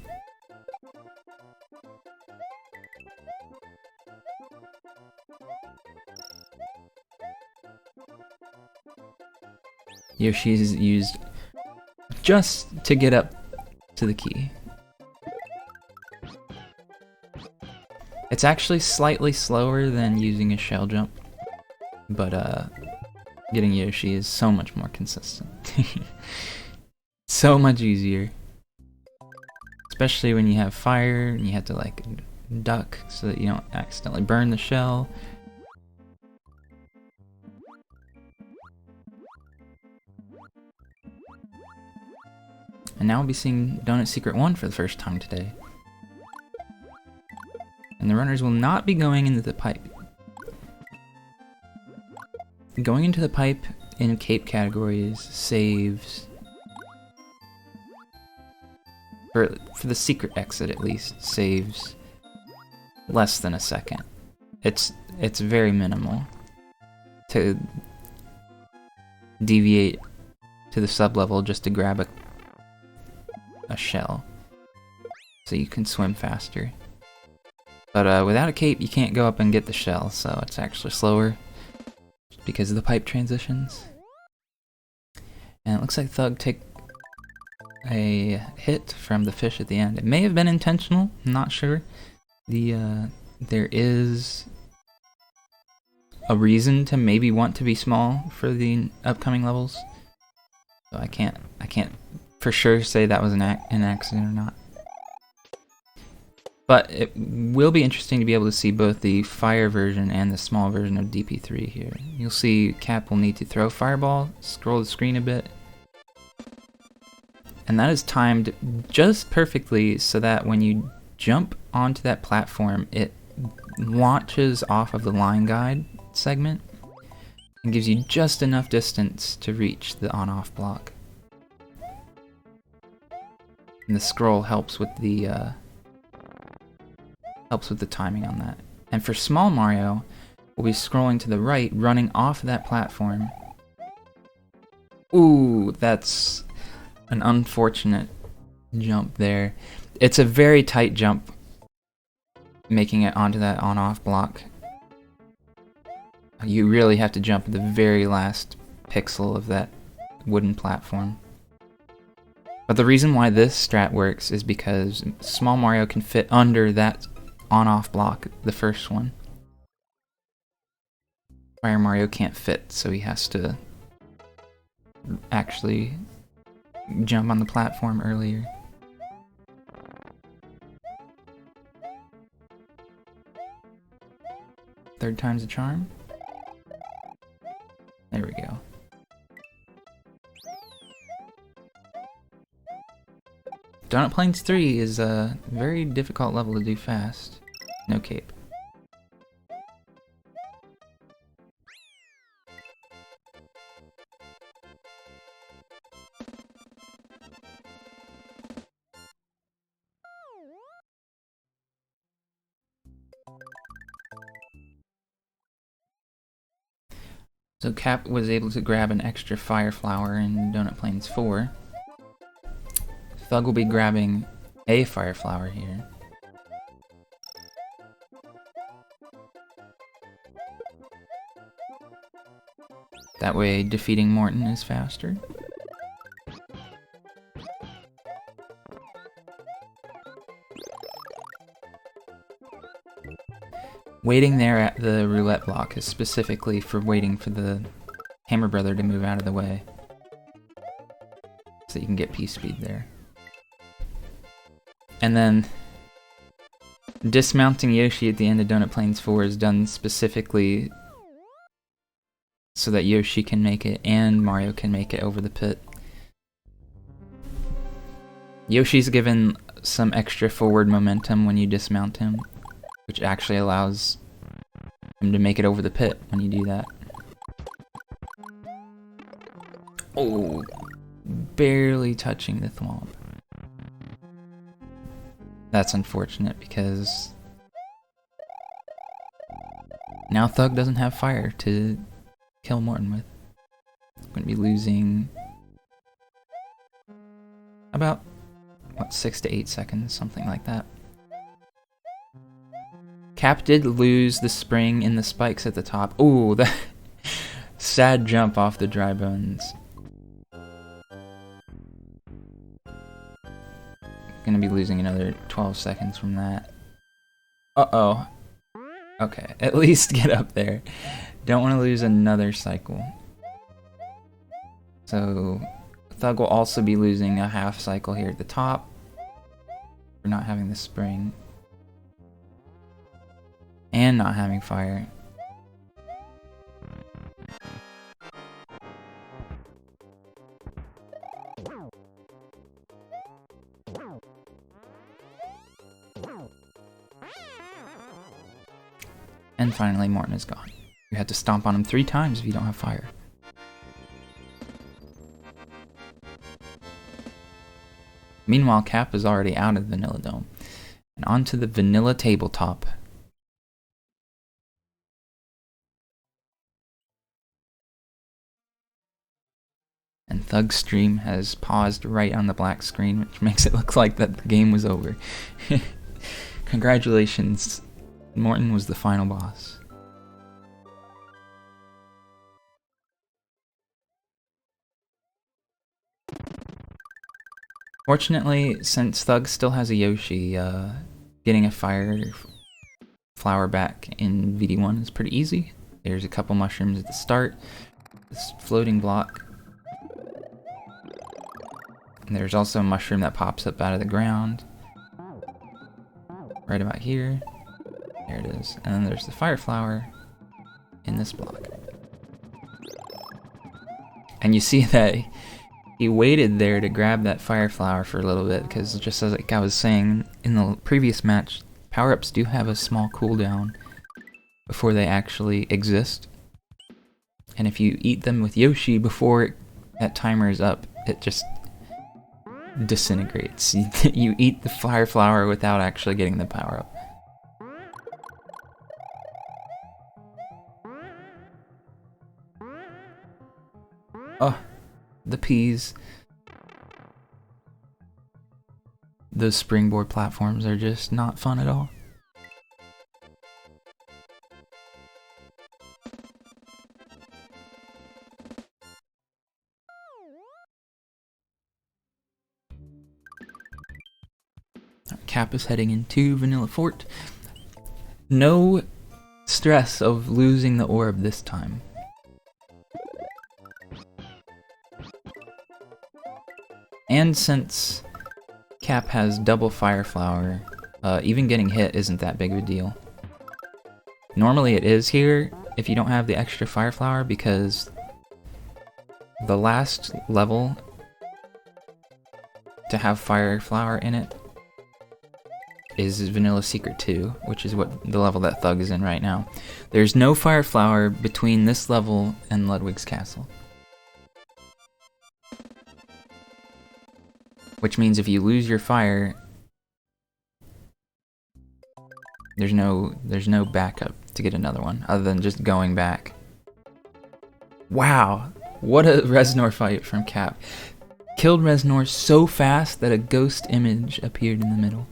Yoshi's used just to get up to the key. It's actually slightly slower than using a shell jump, but getting Yoshi is so much more consistent. So much easier. Especially when you have fire and you have to like duck so that you don't accidentally burn the shell. And now we'll be seeing Donut Secret 1 for the first time today. And the runners will not be going into the pipe. Going into the pipe in cape categories saves, for the secret exit at least, saves less than a second. It's very minimal to deviate to the sub-level just to grab a shell so you can swim faster. But without a cape you can't go up and get the shell, so it's actually slower because of the pipe transitions. And it looks like Thug take a hit from the fish at the end. It may have been intentional, I'm not sure. There is a reason to maybe want to be small for the upcoming levels, so I can't for sure say that was an accident or not. But it will be interesting to be able to see both the fire version and the small version of DP3 here. You'll see Cap will need to throw Fireball, scroll the screen a bit, and that is timed just perfectly so that when you jump onto that platform, it launches off of the line guide segment and gives you just enough distance to reach the on-off block. And the scroll helps with the timing on that. And for small Mario, we'll be scrolling to the right, running off of that platform. Ooh, that's an unfortunate jump there. It's a very tight jump, making it onto that on-off block. You really have to jump at the very last pixel of that wooden platform. But the reason why this strat works is because small Mario can fit under that on-off block, the first one. Fire Mario can't fit, so he has to actually jump on the platform earlier. Third time's a charm. There we go. Donut Plains 3 is a very difficult level to do fast. No cape. So Cap was able to grab an extra Fire Flower in Donut Plains 4. Thug will be grabbing a Fire Flower here. That way defeating Morton is faster. Waiting there at the roulette block is specifically for waiting for the Hammer Brother to move out of the way, so you can get P-Speed there. And then dismounting Yoshi at the end of Donut Plains 4 is done specifically so that Yoshi can make it and Mario can make it over the pit. Yoshi's given some extra forward momentum when you dismount him, which actually allows him to make it over the pit when you do that. Oh, barely touching the thwomp. That's unfortunate because now Thug doesn't have fire to kill Morton with. Going to be losing about, what, 6 to 8 seconds, something like that. Cap did lose the spring in the spikes at the top. Ooh, that sad jump off the dry bones. Gonna be losing another 12 seconds from that. Uh-oh. Okay, at least get up there. Don't want to lose another cycle. So, Thug will also be losing a half cycle here at the top for not having the spring. And not having fire. And finally, Morton is gone. You had to stomp on him 3 times if you don't have fire. Meanwhile, Cap is already out of the Vanilla Dome. And onto the Vanilla Tabletop. And Thug's stream has paused right on the black screen, which makes it look like that the game was over. Congratulations, Morton was the final boss. Fortunately, since Thug still has a Yoshi, getting a fire flower back in VD1 is pretty easy. There's a couple mushrooms at the start, this floating block. And there's also a mushroom that pops up out of the ground. right about here. There it is. And then there's the fire flower in this block. And you see that he waited there to grab that fire flower for a little bit, because just as like I was saying in the previous match, power-ups do have a small cooldown before they actually exist. And if you eat them with Yoshi before that timer is up, it just disintegrates. You eat the fire flower without actually getting the power-up. Oh, the peas. Those springboard platforms are just not fun at all. Cap is heading into Vanilla Fort. No stress of losing the orb this time. And since Cap has double fire flower, even getting hit isn't that big of a deal. Normally it is here if you don't have the extra fire flower, because the last level to have fire flower in it is Vanilla Secret 2, which is what the level that Thug is in right now. There's no fire flower between this level and Ludwig's castle. Which means if you lose your fire, there's no backup to get another one, other than just going back. Wow, what a Reznor fight from Cap. Killed Reznor so fast that a ghost image appeared in the middle.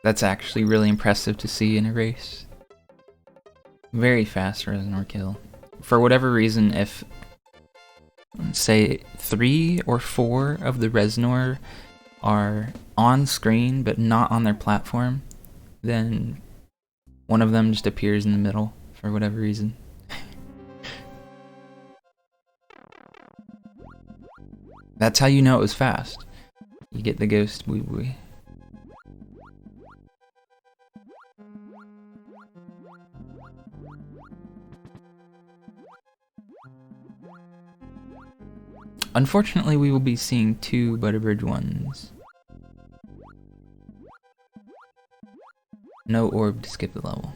That's actually really impressive to see in a race. Very fast Reznor kill. For whatever reason, if, say, 3 or 4 of the Reznor are on screen but not on their platform, then one of them just appears in the middle for whatever reason. That's how you know it was fast. You get the ghost wee wee. Unfortunately, we will be seeing 2 Butterbridge ones. No orb to skip the level.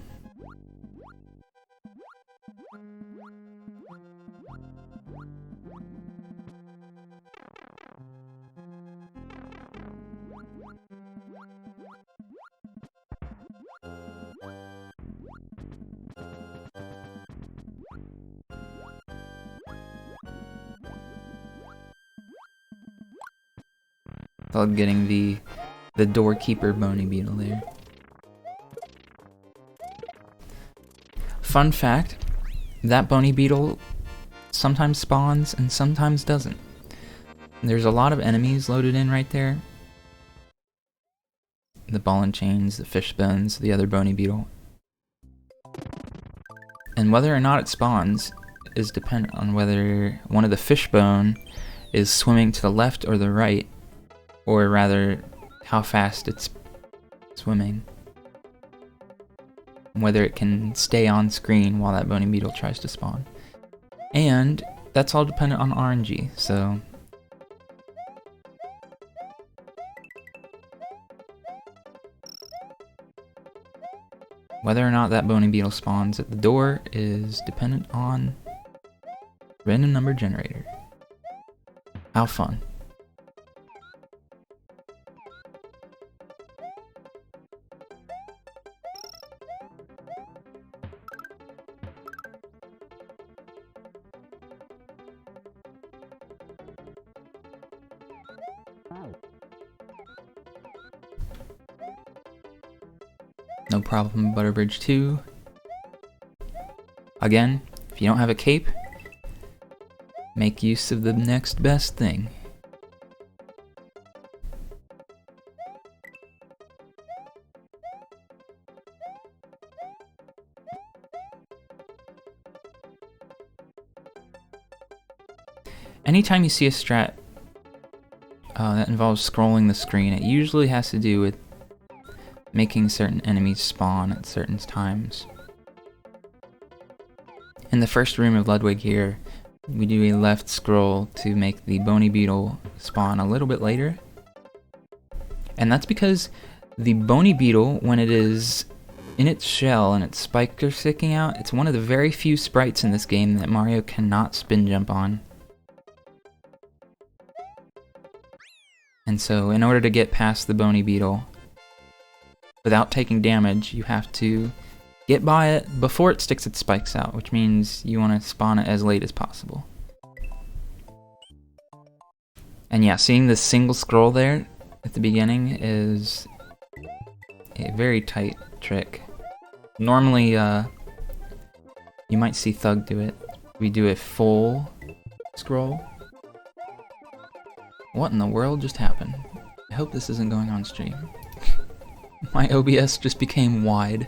Thug getting the doorkeeper bony beetle there. Fun fact, that bony beetle sometimes spawns and sometimes doesn't. There's a lot of enemies loaded in right there. The ball and chains, the fish bones, the other bony beetle. And whether or not it spawns is dependent on whether one of the fish bone is swimming to the left or the right, or rather how fast it's swimming. Whether it can stay on screen while that bony beetle tries to spawn. And that's all dependent on RNG, so whether or not that bony beetle spawns at the door is dependent on random number generator. How fun. No problem, Butterbridge 2. Again, if you don't have a cape, make use of the next best thing. anytime you see a strat that involves scrolling the screen, it usually has to do with making certain enemies spawn at certain times. In the first room of Ludwig here, we do a left scroll to make the bony beetle spawn a little bit later. And that's because the bony beetle, when it is in its shell and its spikes are sticking out, it's one of the very few sprites in this game that Mario cannot spin jump on. And so in order to get past the bony beetle without taking damage, you have to get by it before it sticks its spikes out, which means you want to spawn it as late as possible. And yeah, seeing the single scroll there at the beginning is a very tight trick. Normally, you might see Thug do it. We do a full scroll. What in the world just happened? I hope this isn't going on stream. My OBS just became wide.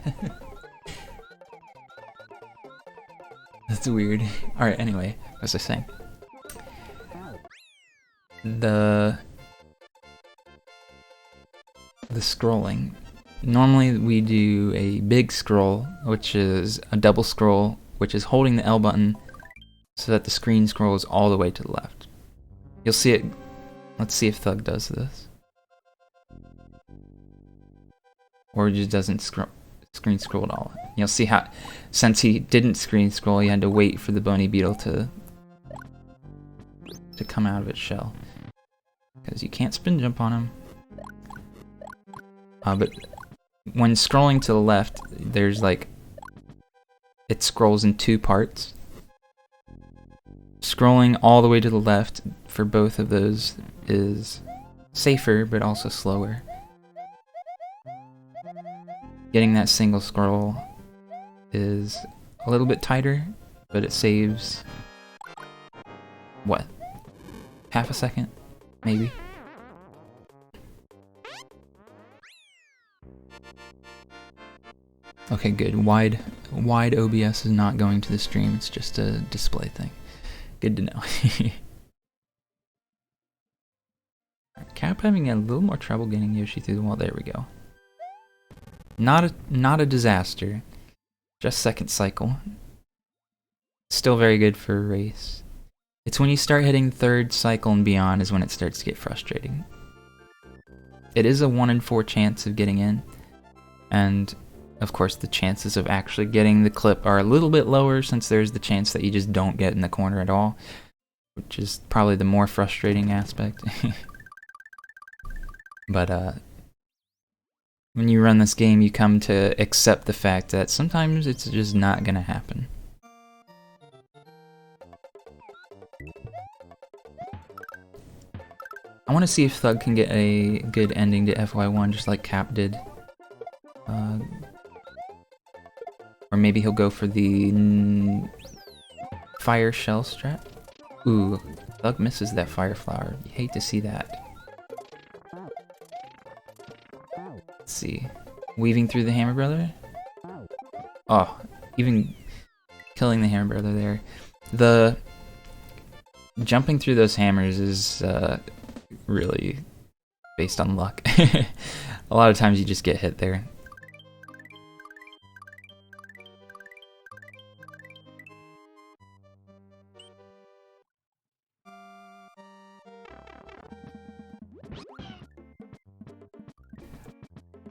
That's weird. Alright, anyway, what was I saying? The scrolling. Normally we do a big scroll, which is a double scroll, which is holding the L button so that the screen scrolls all the way to the left. You'll see it. Let's see if Thug does this. Or just doesn't screen scroll at all. You'll see how, since he didn't screen scroll, he had to wait for the bony beetle to come out of its shell. Because you can't spin jump on him. But when scrolling to the left, there's like, it scrolls in two parts. Scrolling all the way to the left for both of those is safer, but also slower. Getting that single scroll is a little bit tighter, but it saves, what, half a second, maybe? Okay, good. Wide OBS is not going to the stream, it's just a display thing. Good to know. Cap having a little more trouble getting Yoshi through the wall. There we go. Not a disaster. Just second cycle. Still very good for a race. It's when you start hitting third cycle and beyond is when it starts to get frustrating. It is a 1 in 4 chance of getting in, and of course the chances of actually getting the clip are a little bit lower since there's the chance that you just don't get in the corner at all, which is probably the more frustrating aspect. But when you run this game, you come to accept the fact that sometimes it's just not gonna happen. I want to see if Thug can get a good ending to FY1 just like Cap did. Or maybe he'll go for the fire shell strat. Ooh, Thug misses that fire flower. You hate to see that. Let's see. Weaving through the Hammer Brother? Oh, even killing the Hammer Brother there. The jumping through those hammers is really based on luck. A lot of times you just get hit there.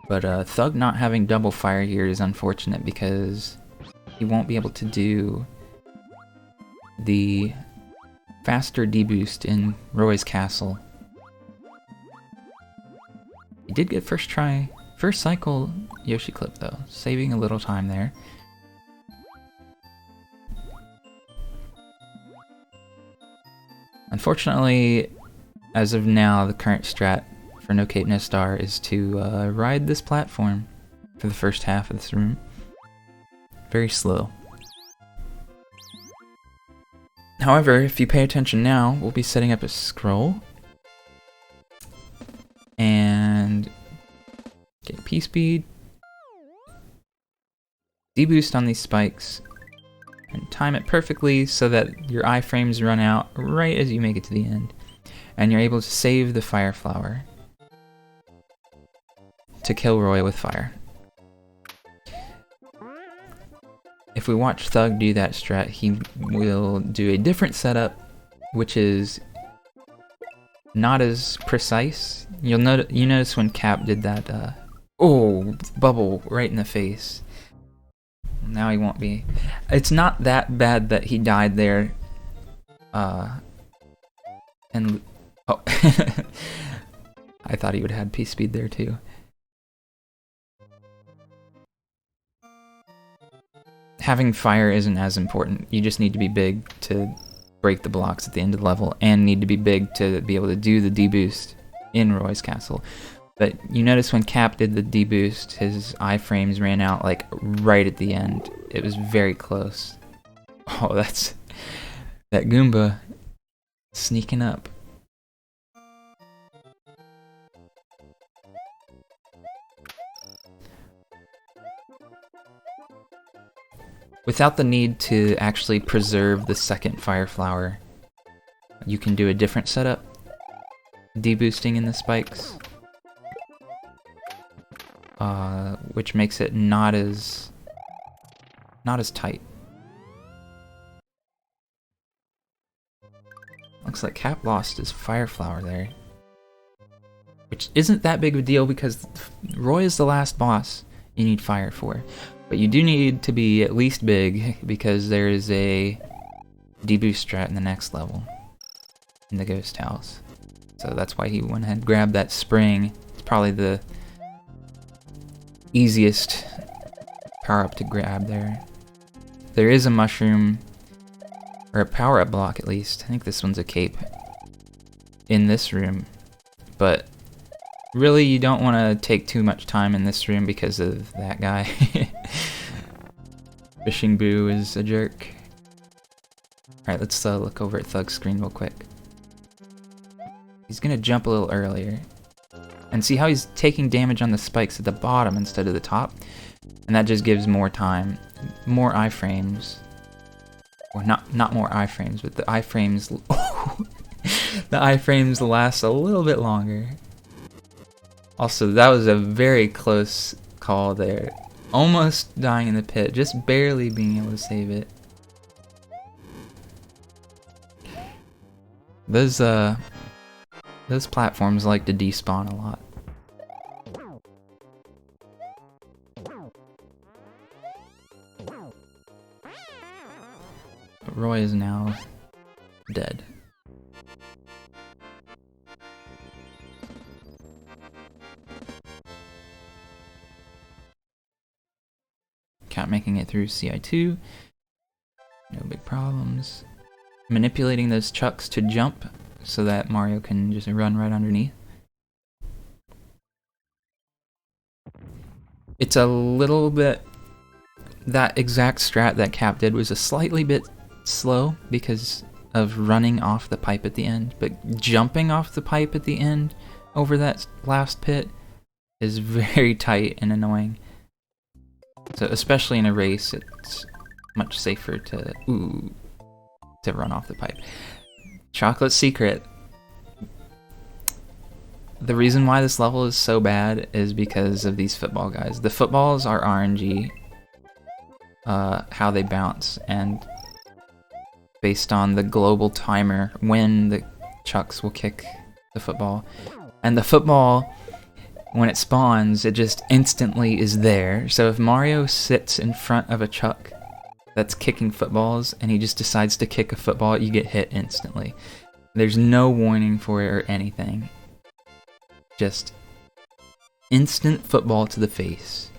But Thug not having double fire here is unfortunate because he won't be able to do the faster deboost in Roy's Castle. He did get first cycle Yoshi clip though, saving a little time there. Unfortunately, as of now, the current strat for No Cape No Star is to ride this platform for the first half of this room. Very slow. However, if you pay attention now, we'll be setting up a scroll. And get P-Speed. Deboost on these spikes. And time it perfectly so that your iframes run out right as you make it to the end. And you're able to save the fire flower to kill Roy with fire. If we watch Thug do that strat, he will do a different setup, which is not as precise. You notice when Cap did that, oh, bubble right in the face. Now he won't be. It's not that bad that he died there. And oh, I thought he would have had Peace Speed there too. Having fire isn't as important. You just need to be big to break the blocks at the end of the level, and need to be big to be able to do the deboost in Roy's castle. But you notice when Cap did the deboost, his iframes ran out like right at the end. It was very close. Oh, that's that Goomba sneaking up. Without the need to actually preserve the second fire flower, you can do a different setup, deboosting in the spikes, which makes it not as tight. Looks like Cap lost his fire flower there, which isn't that big of a deal because Roy is the last boss you need fire for. But you do need to be at least big because there is a deboost strat in the next level in the ghost house. So that's why he went ahead and grabbed that spring. It's probably the easiest power up to grab there. There is a mushroom, or a power up block at least. I think this one's a cape in this room. But really, you don't want to take too much time in this room because of that guy. Fishing Boo is a jerk. Alright, let's look over at Thug's screen real quick. He's gonna jump a little earlier. And see how he's taking damage on the spikes at the bottom instead of the top? And that just gives more time. More iframes. Or not more iframes, but the iframes... the iframes last a little bit longer. Also, that was a very close call there. Almost dying in the pit, just barely being able to save it. Those platforms like to despawn a lot. Roy is now dead. Cat making it through CI2. No big problems. Manipulating those chucks to jump so that Mario can just run right underneath. It's a little bit... That exact strat that Cap did was a slightly bit slow because of running off the pipe at the end, but jumping off the pipe at the end over that last pit is very tight and annoying. So especially in a race, it's much safer to run off the pipe. Chocolate secret. The reason why this level is so bad is because of these football guys. The footballs are RNG, how they bounce, and based on the global timer when the chucks will kick the football. And the football, when it spawns, it just instantly is there. So if Mario sits in front of a chuck that's kicking footballs and he just decides to kick a football, you get hit instantly. There's no warning for it or anything. Just instant football to the face.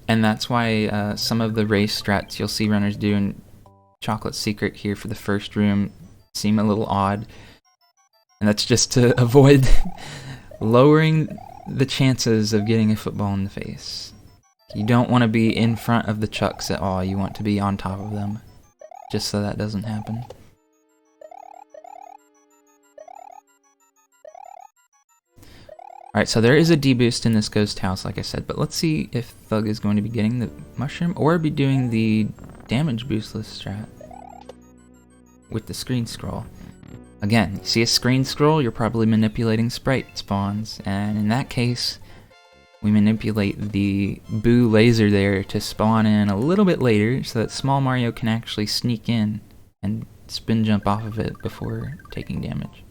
And that's why some of the race strats you'll see runners do in Chocolate Secret here for the first room seem a little odd. And that's just to avoid lowering the chances of getting a football in the face. You don't want to be in front of the chucks at all, you want to be on top of them, just so that doesn't happen. Alright, so there is a D-boost in this ghost house, like I said, but let's see if Thug is going to be getting the mushroom or be doing the damage boostless strat with the screen scroll. Again, you see a screen scroll, you're probably manipulating sprite spawns, and in that case, we manipulate the Boo laser there to spawn in a little bit later so that Small Mario can actually sneak in and spin jump off of it before taking damage.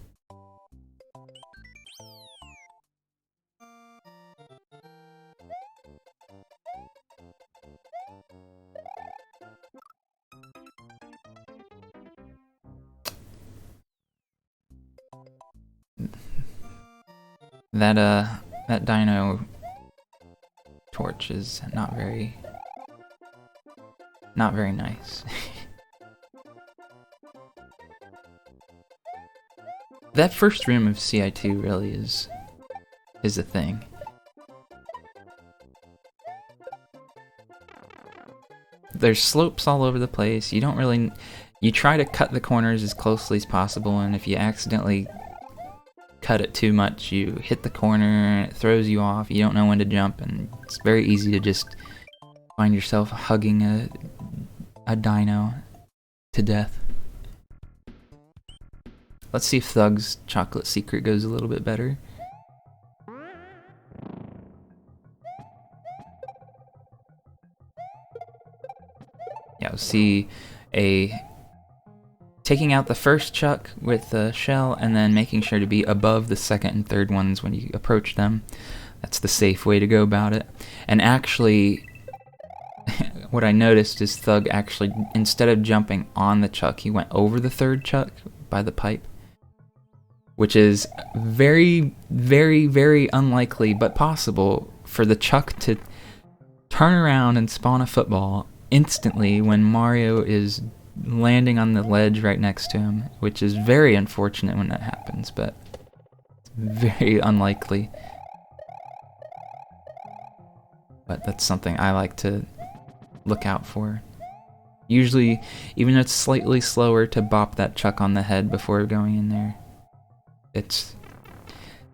That dino torch is not very nice. That first room of CI2 really is a thing. There's slopes all over the place. You try to cut the corners as closely as possible, and if you accidentally cut it too much, you hit the corner and it throws you off. You don't know when to jump, and it's very easy to just find yourself hugging a dino to death. Let's see if Thug's chocolate secret goes a little bit better. Yeah, we'll see taking out the first chuck with the shell and then making sure to be above the second and third ones when you approach them. That's the safe way to go about it. And actually, what I noticed is Thug actually, instead of jumping on the chuck, he went over the third chuck by the pipe, which is very, very, very unlikely, but possible for the chuck to turn around and spawn a football instantly when Mario is landing on the ledge right next to him, which is very unfortunate when that happens, but it's very unlikely. But that's something I like to look out for. Usually, even though it's slightly slower to bop that chuck on the head before going in there, it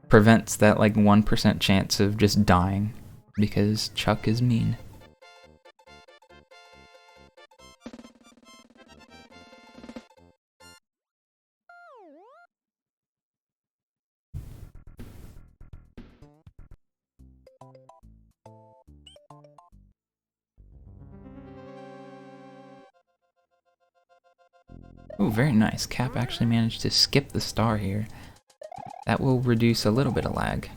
prevents that like 1% chance of just dying, because Chuck is mean. Oh, very nice. Cap actually managed to skip the star here. That will reduce a little bit of lag.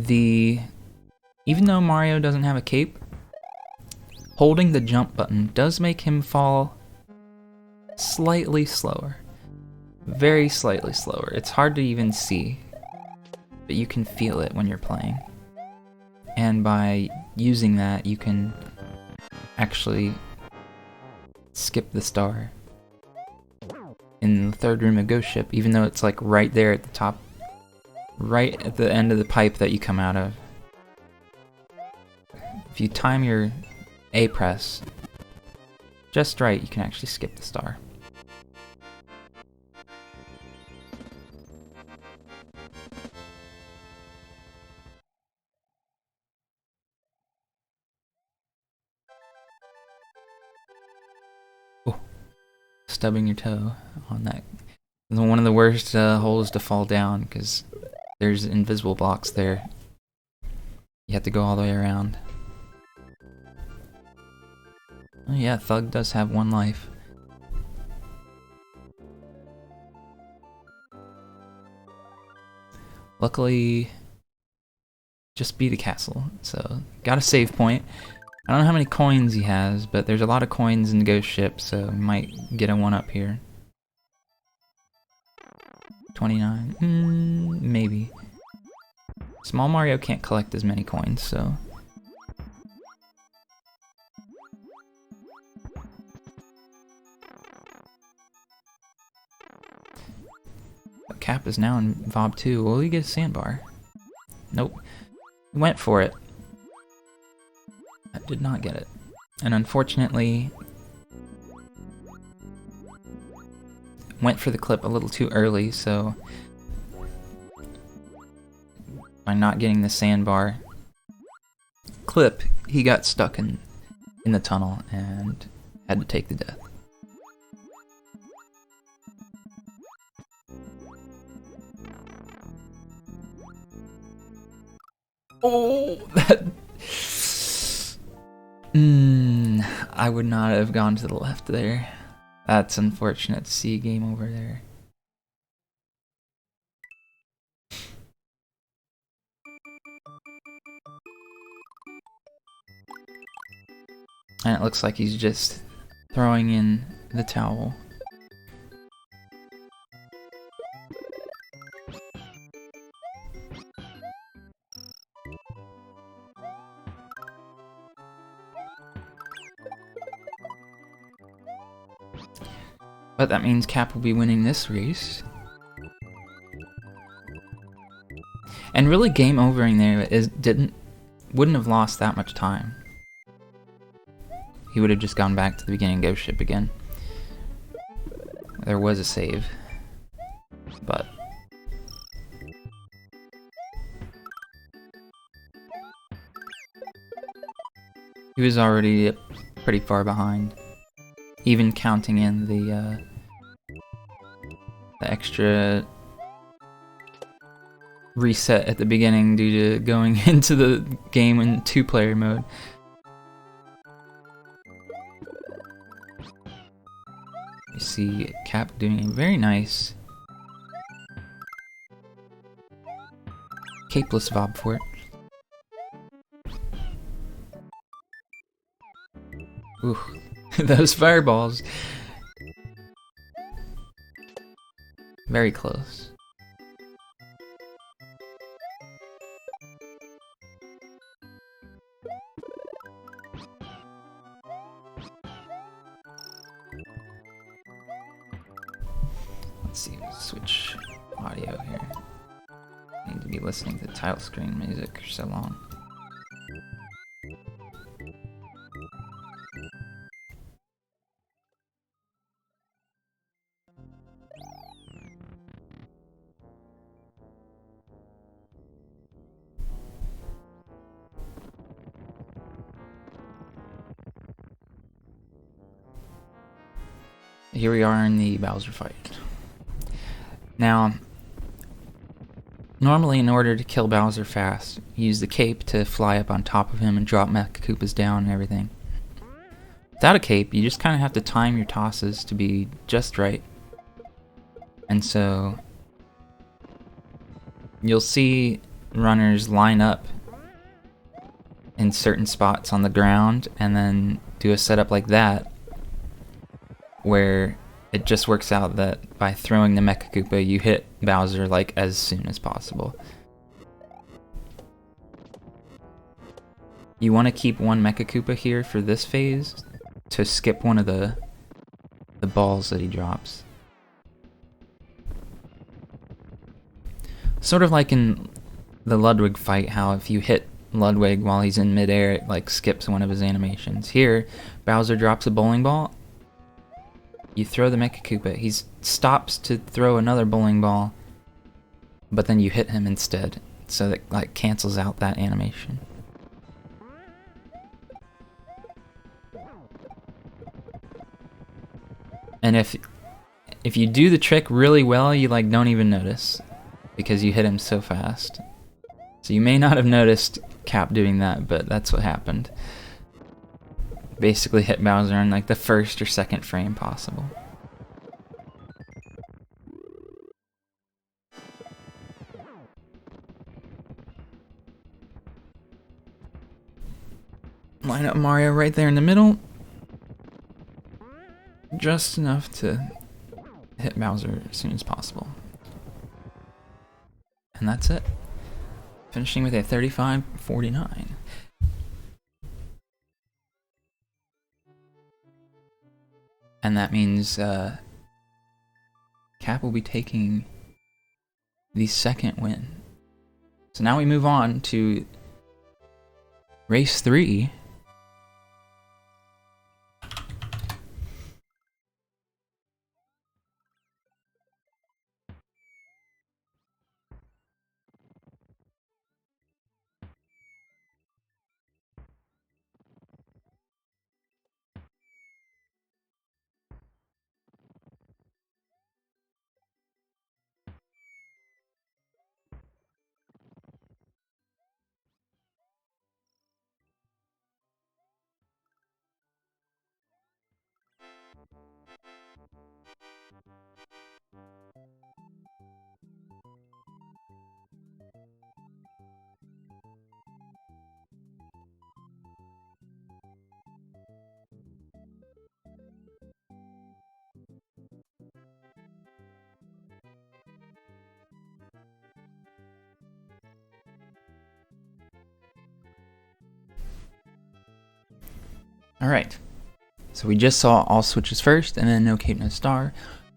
Even though Mario doesn't have a cape, holding the jump button does make him fall slightly slower. Very slightly slower. It's hard to even see, but you can feel it when you're playing. And by using that, you can actually skip the star in the third room of Ghost Ship, even though it's like right there at the top, right at the end of the pipe that you come out of. If you time your A press just right, you can actually skip the star. Stubbing your toe on that. One of the worst holes to fall down because there's invisible blocks there. You have to go all the way around. Oh yeah, Thug does have one life. Luckily, just beat a castle, so got a save point. I don't know how many coins he has, but there's a lot of coins in the Ghost Ship, so we might get a 1-up here. 29? Maybe. Small Mario can't collect as many coins, so... Cap is now in Vob 2. Will he get a sandbar? Nope. He went for it. did not get it. And unfortunately, went for the clip a little too early, so by not getting the sandbar clip, he got stuck in the tunnel and had to take the death. Oh, that... I would not have gone to the left there. That's unfortunate to see game over there. And it looks like he's just throwing in the towel. But that means Cap will be winning this race. And really game overing there wouldn't have lost that much time. He would have just gone back to the beginning ghost ship again. There was a save. But he was already pretty far behind. Even counting in the extra reset at the beginning due to going into the game in 2-player mode. You see Cap doing a very nice capeless vob for it. Ooh. Those fireballs. Very close. Let's see, switch audio here. I need to be listening to the title screen music for so long. Here we are in the Bowser fight. Now, normally in order to kill Bowser fast, you use the cape to fly up on top of him and drop Mecha Koopas down and everything. Without a cape, you just kind of have to time your tosses to be just right. And so, you'll see runners line up in certain spots on the ground and then do a setup like that, where it just works out that by throwing the Mecha Koopa, you hit Bowser like as soon as possible. You want to keep one Mecha Koopa here for this phase to skip one of the balls that he drops. Sort of like in the Ludwig fight, how if you hit Ludwig while he's in midair, it like skips one of his animations. Here, Bowser drops a bowling ball. You throw the Mecha Koopa, he stops to throw another bowling ball, but then you hit him instead, so that like cancels out that animation. And if you do the trick really well, you like don't even notice, because you hit him so fast. So you may not have noticed Cap doing that, but that's what happened. Basically hit Bowser in like the first or second frame possible. Line up Mario right there in the middle. Just enough to hit Bowser as soon as possible. And that's it. Finishing with a 35-49. And that means Cap will be taking the second win. So now we move on to race 3, Alright, so we just saw all switches first, and then no cape, no star.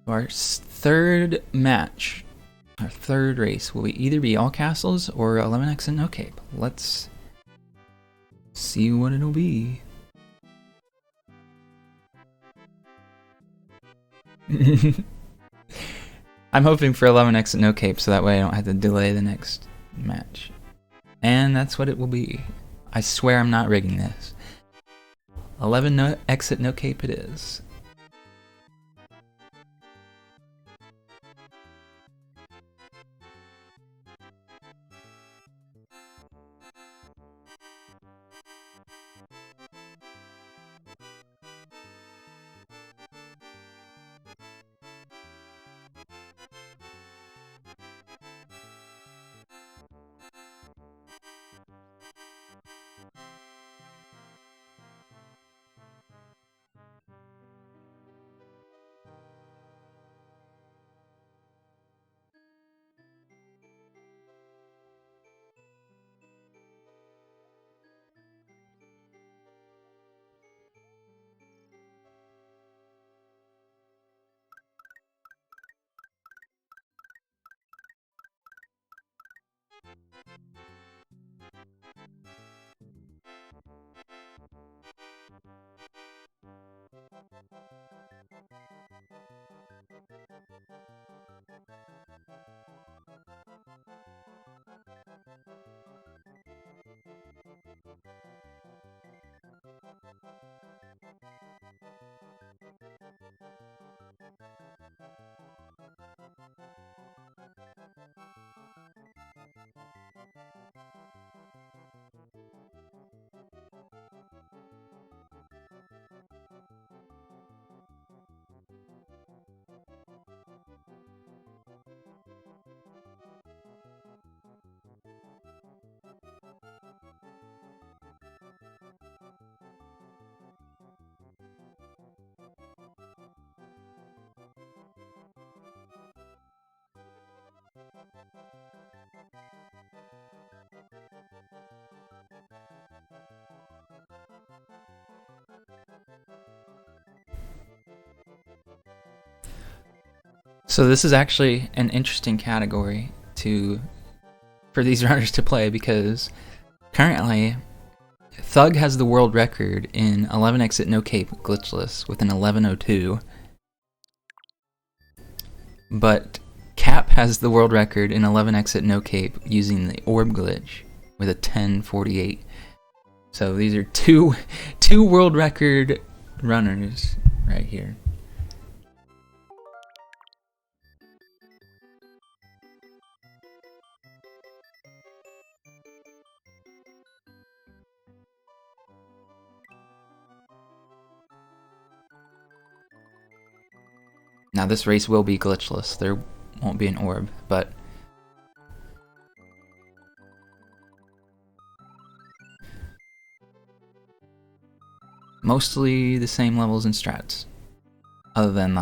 Our third match, our third race, will either be all castles or 11 exit no cape. Let's see what it'll be. I'm hoping for 11 exit no cape, so that way I don't have to delay the next match. And that's what it will be. I swear I'm not rigging this. 11 exit no cape it is. So this is actually an interesting category for these runners to play, because currently Thug has the world record in 11 exit no cape glitchless with an 11:02, but Cap has the world record in 11 exit no cape using the orb glitch with a 10:48. So these are two world record runners right here. Now this race will be glitchless, there won't be an orb, but mostly the same levels and strats, other than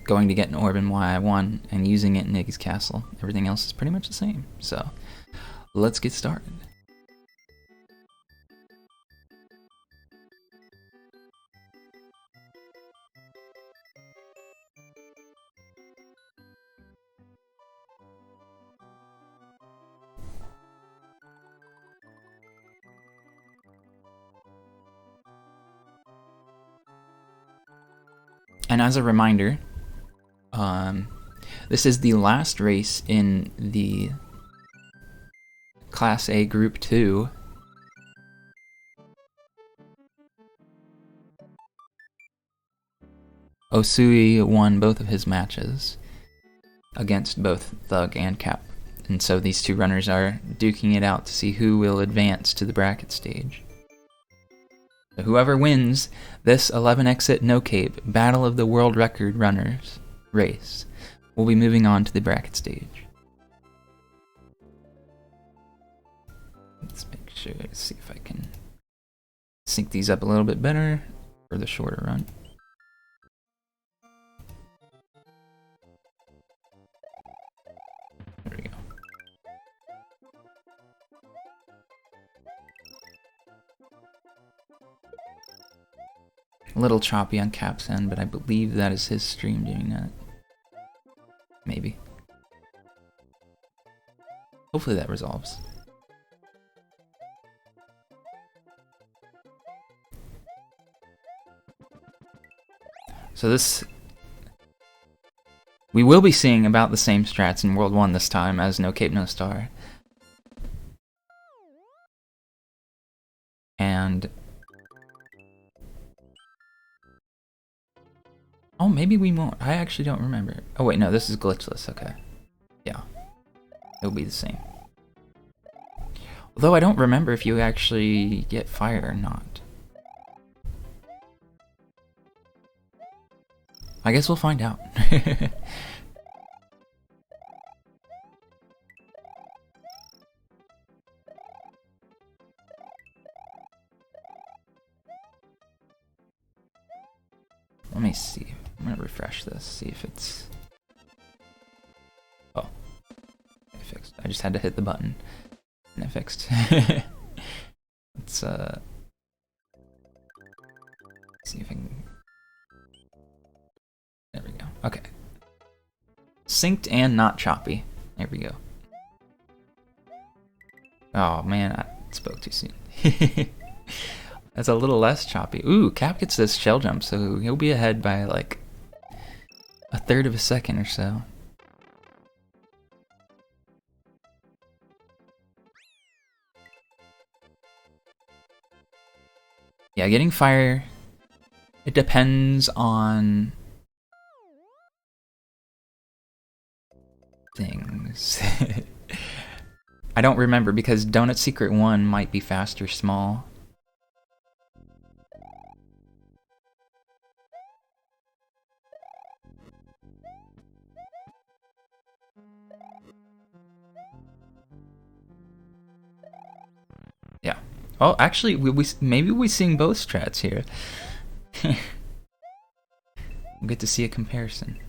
going to get an orb in YI1 and using it in Iggy's Castle. Everything else is pretty much the same, so let's get started. And as a reminder, this is the last race in the Class A Group 2. Osui won both of his matches against both Thug and Cap, and so these two runners are duking it out to see who will advance to the bracket stage. So whoever wins this 11 exit no cape Battle of the World Record Runners race will be moving on to the bracket stage. Let's make sure, let's see if I can sync these up a little bit better for the shorter run. There we go. A little choppy on Cap's end, but I believe that is his stream doing that. Maybe. Hopefully that resolves. So this... we will be seeing about the same strats in World 1 this time as No Cape No Star. And... oh, maybe we won't. I actually don't remember. Oh wait, no, this is glitchless, okay. Yeah. It'll be the same. Although I don't remember if you actually get fire or not. I guess we'll find out. Let me see. I'm gonna refresh this, see if it's... oh. It fixed. I just had to hit the button. And it fixed. Let's see if I can... there we go. Okay. Synced and not choppy. There we go. Oh man, I spoke too soon. That's a little less choppy. Ooh, Cap gets this shell jump, so he'll be ahead by like a third of a second or so. Yeah, getting fire, it depends on things. I don't remember because Donut Secret 1 might be fast or small. Yeah. Oh, actually, maybe we sing both strats here. We'll get to see a comparison.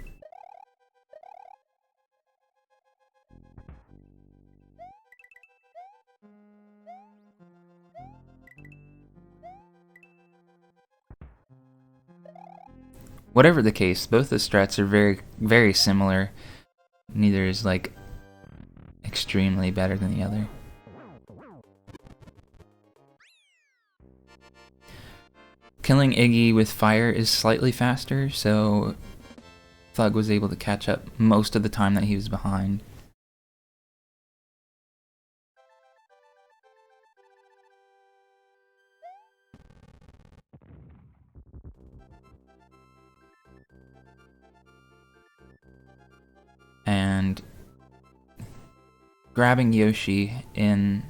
Whatever the case, both the strats are very, very similar. Neither is like extremely better than the other. Killing Iggy with fire is slightly faster, so Thug was able to catch up most of the time that he was behind. And grabbing Yoshi in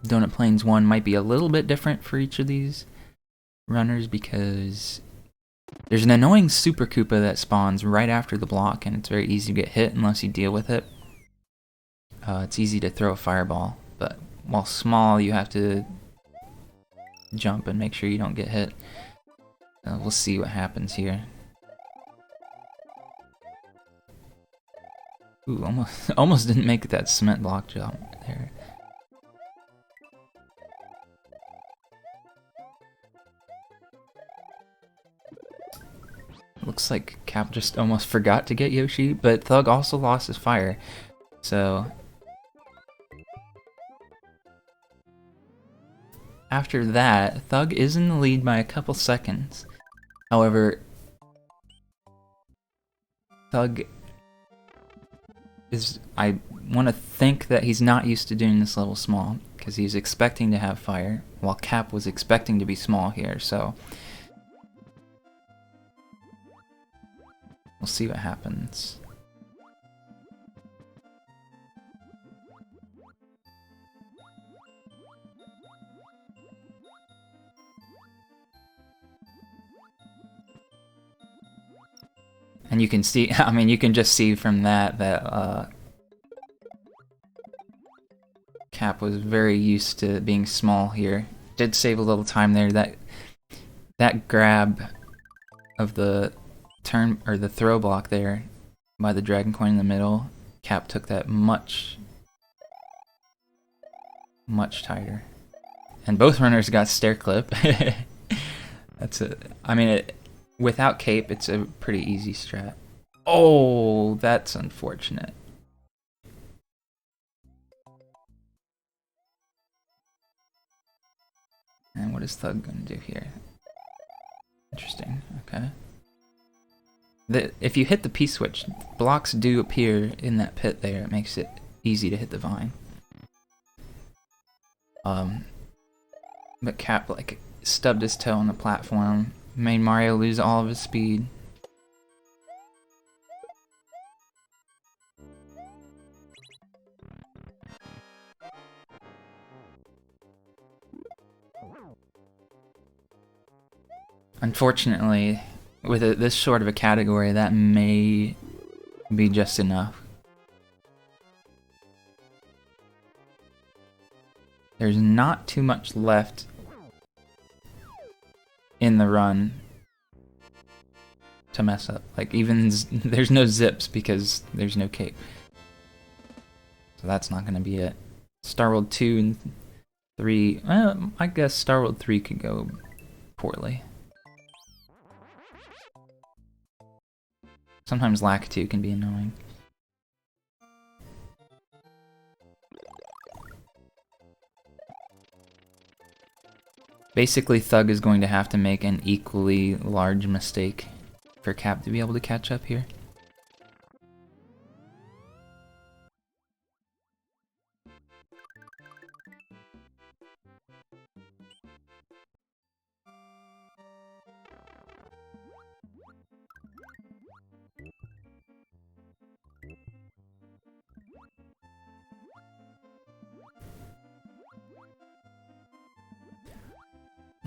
Donut Plains 1 might be a little bit different for each of these runners because there's an annoying Super Koopa that spawns right after the block and it's very easy to get hit unless you deal with it. It's easy to throw a fireball, but while small you have to jump and make sure you don't get hit. We'll see what happens here. Ooh, almost didn't make that cement block jump there. Looks like Cap just almost forgot to get Yoshi, but Thug also lost his fire, so... after that, Thug is in the lead by a couple seconds. However, Thug is... I want to think that he's not used to doing this level small, because he's expecting to have fire, while Cap was expecting to be small here, so... we'll see what happens. And you can see, I mean, you can just see from that Cap was very used to being small here. Did save a little time there. That grab of the turn or the throw block there by the dragon coin in the middle, Cap took that much tighter. And both runners got stair clip. That's it. I mean, without cape, it's a pretty easy strat. Oh, that's unfortunate. And what is Thug gonna do here? Interesting, okay. If you hit the P-switch, blocks do appear in that pit there. It makes it easy to hit the vine. But Cap, like, stubbed his toe on the platform, made Mario lose all of his speed. Unfortunately, with this short of a category, that may be just enough. There's not too much left in the run to mess up. Like, even there's no zips because there's no cape. So that's not going to be it. Star World 2 and 3, well, I guess Star World 3 could go poorly. Sometimes lack 2 can be annoying. Basically, Thug is going to have to make an equally large mistake for Cap to be able to catch up here.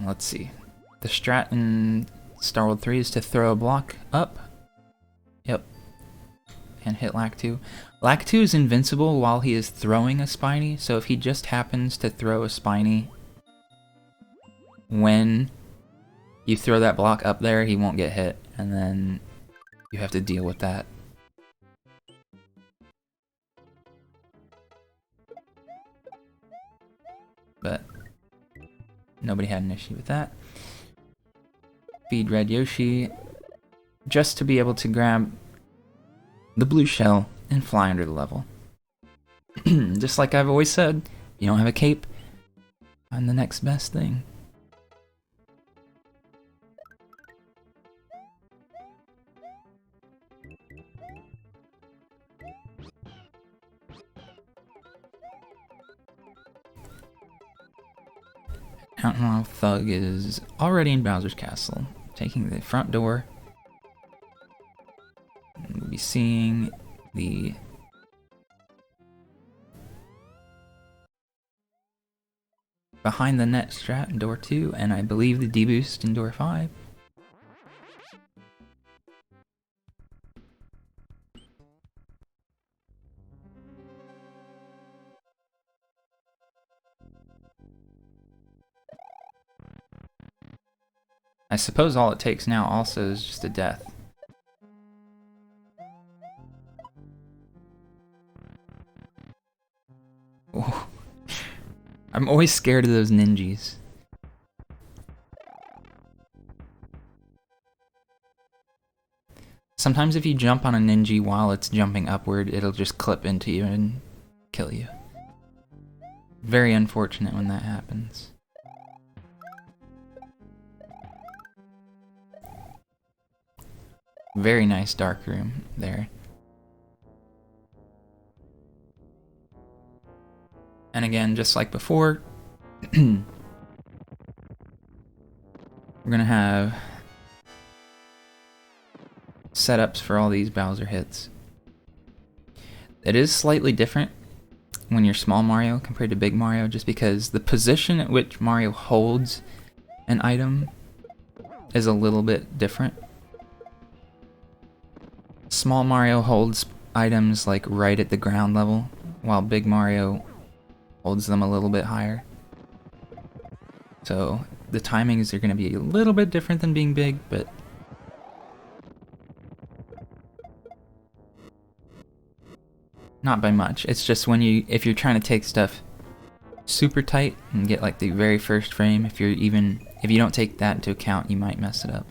Let's see. The strat in Star World 3 is to throw a block up. Yep. And hit Lack 2. Lack 2 is invincible while he is throwing a Spiny, so if he just happens to throw a Spiny when you throw that block up there, he won't get hit, and then you have to deal with that. But nobody had an issue with that. Feed Red Yoshi just to be able to grab the blue shell and fly under the level. Just like I've always said, you don't have a cape, find the next best thing. Outlaw Thug is already in Bowser's Castle, taking the front door. And we'll be seeing the behind the net strat in door 2, and I believe the deboost in door 5. I suppose all it takes now also is just a death. Oh. I'm always scared of those ninjas. Sometimes if you jump on a ninja while it's jumping upward, it'll just clip into you and kill you. Very unfortunate when that happens. Very nice dark room there. And again, just like before, we're gonna have setups for all these Bowser hits. It is slightly different when you're small Mario compared to big Mario, just because the position at which Mario holds an item is a little bit different. Small Mario holds items like right at the ground level, while Big Mario holds them a little bit higher. So the timings are going to be a little bit different than being big, but not by much. It's just if you're trying to take stuff super tight and get like the very first frame, if you don't take that into account, you might mess it up.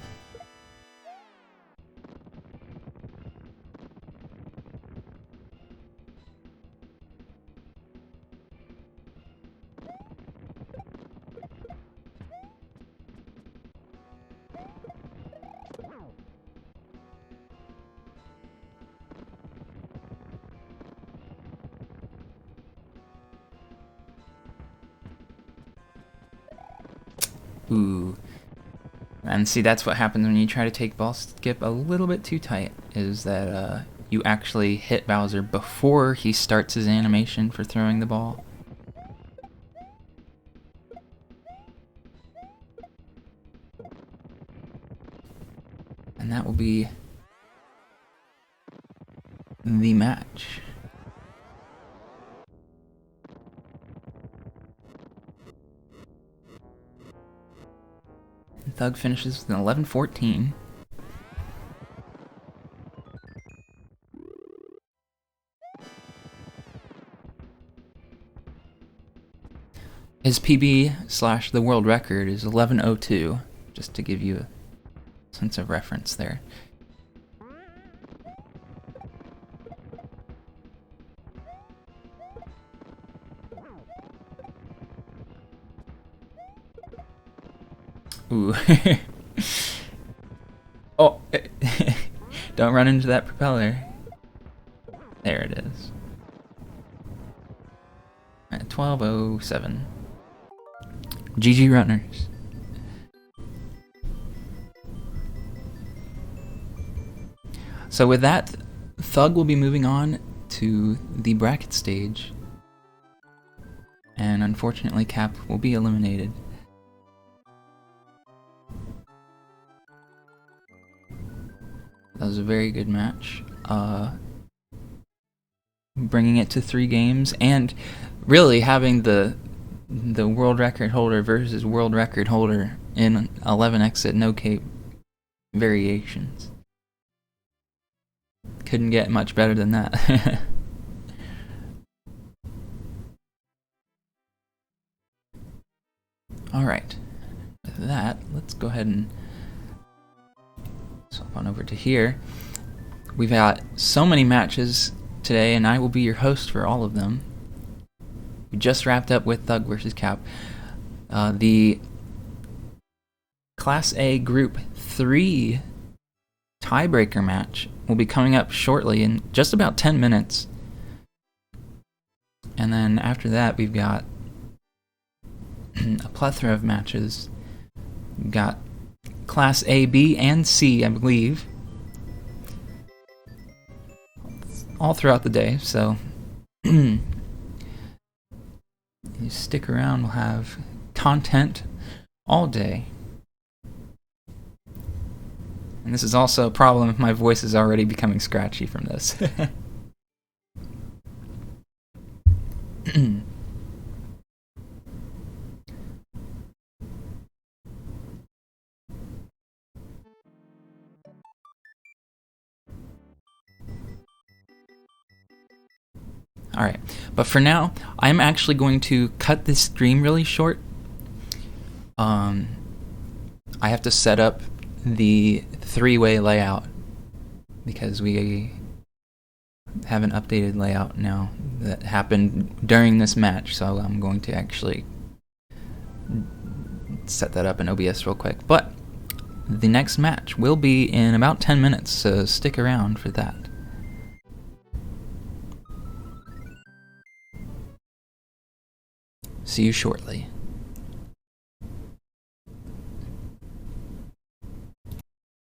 Ooh. And see, that's what happens when you try to take ball skip a little bit too tight, is that you actually hit Bowser before he starts his animation for throwing the ball. And that will be the match. Thug finishes with an 11-14. His PB / the world record is 11:02, just to give you a sense of reference there. Ooh. Oh, don't run into that propeller. There it is. At 12:07. GG runners. So with that, Thug will be moving on to the bracket stage. And unfortunately, Cap will be eliminated. That was a very good match. Bringing it to 3 games, and really having the world record holder versus world record holder in 11 exit no cape variations. Couldn't get much better than that. Alright, with that, let's go ahead and swap on over to here. We've got so many matches today, and I will be your host for all of them. We just wrapped up with Thug versus Cap. The Class A Group 3 tiebreaker match will be coming up shortly in just about 10 minutes. And then after that, we've got a plethora of matches. We've got Class A, B, and C, I believe, all throughout the day, so you stick around, we'll have content all day. And this is also a problem if my voice is already becoming scratchy from this. Alright, but for now, I'm actually going to cut this stream really short. I have to set up the 3-way layout because we have an updated layout now that happened during this match, so I'm going to actually set that up in OBS real quick. But the next match will be in about 10 minutes, so stick around for that. See you shortly.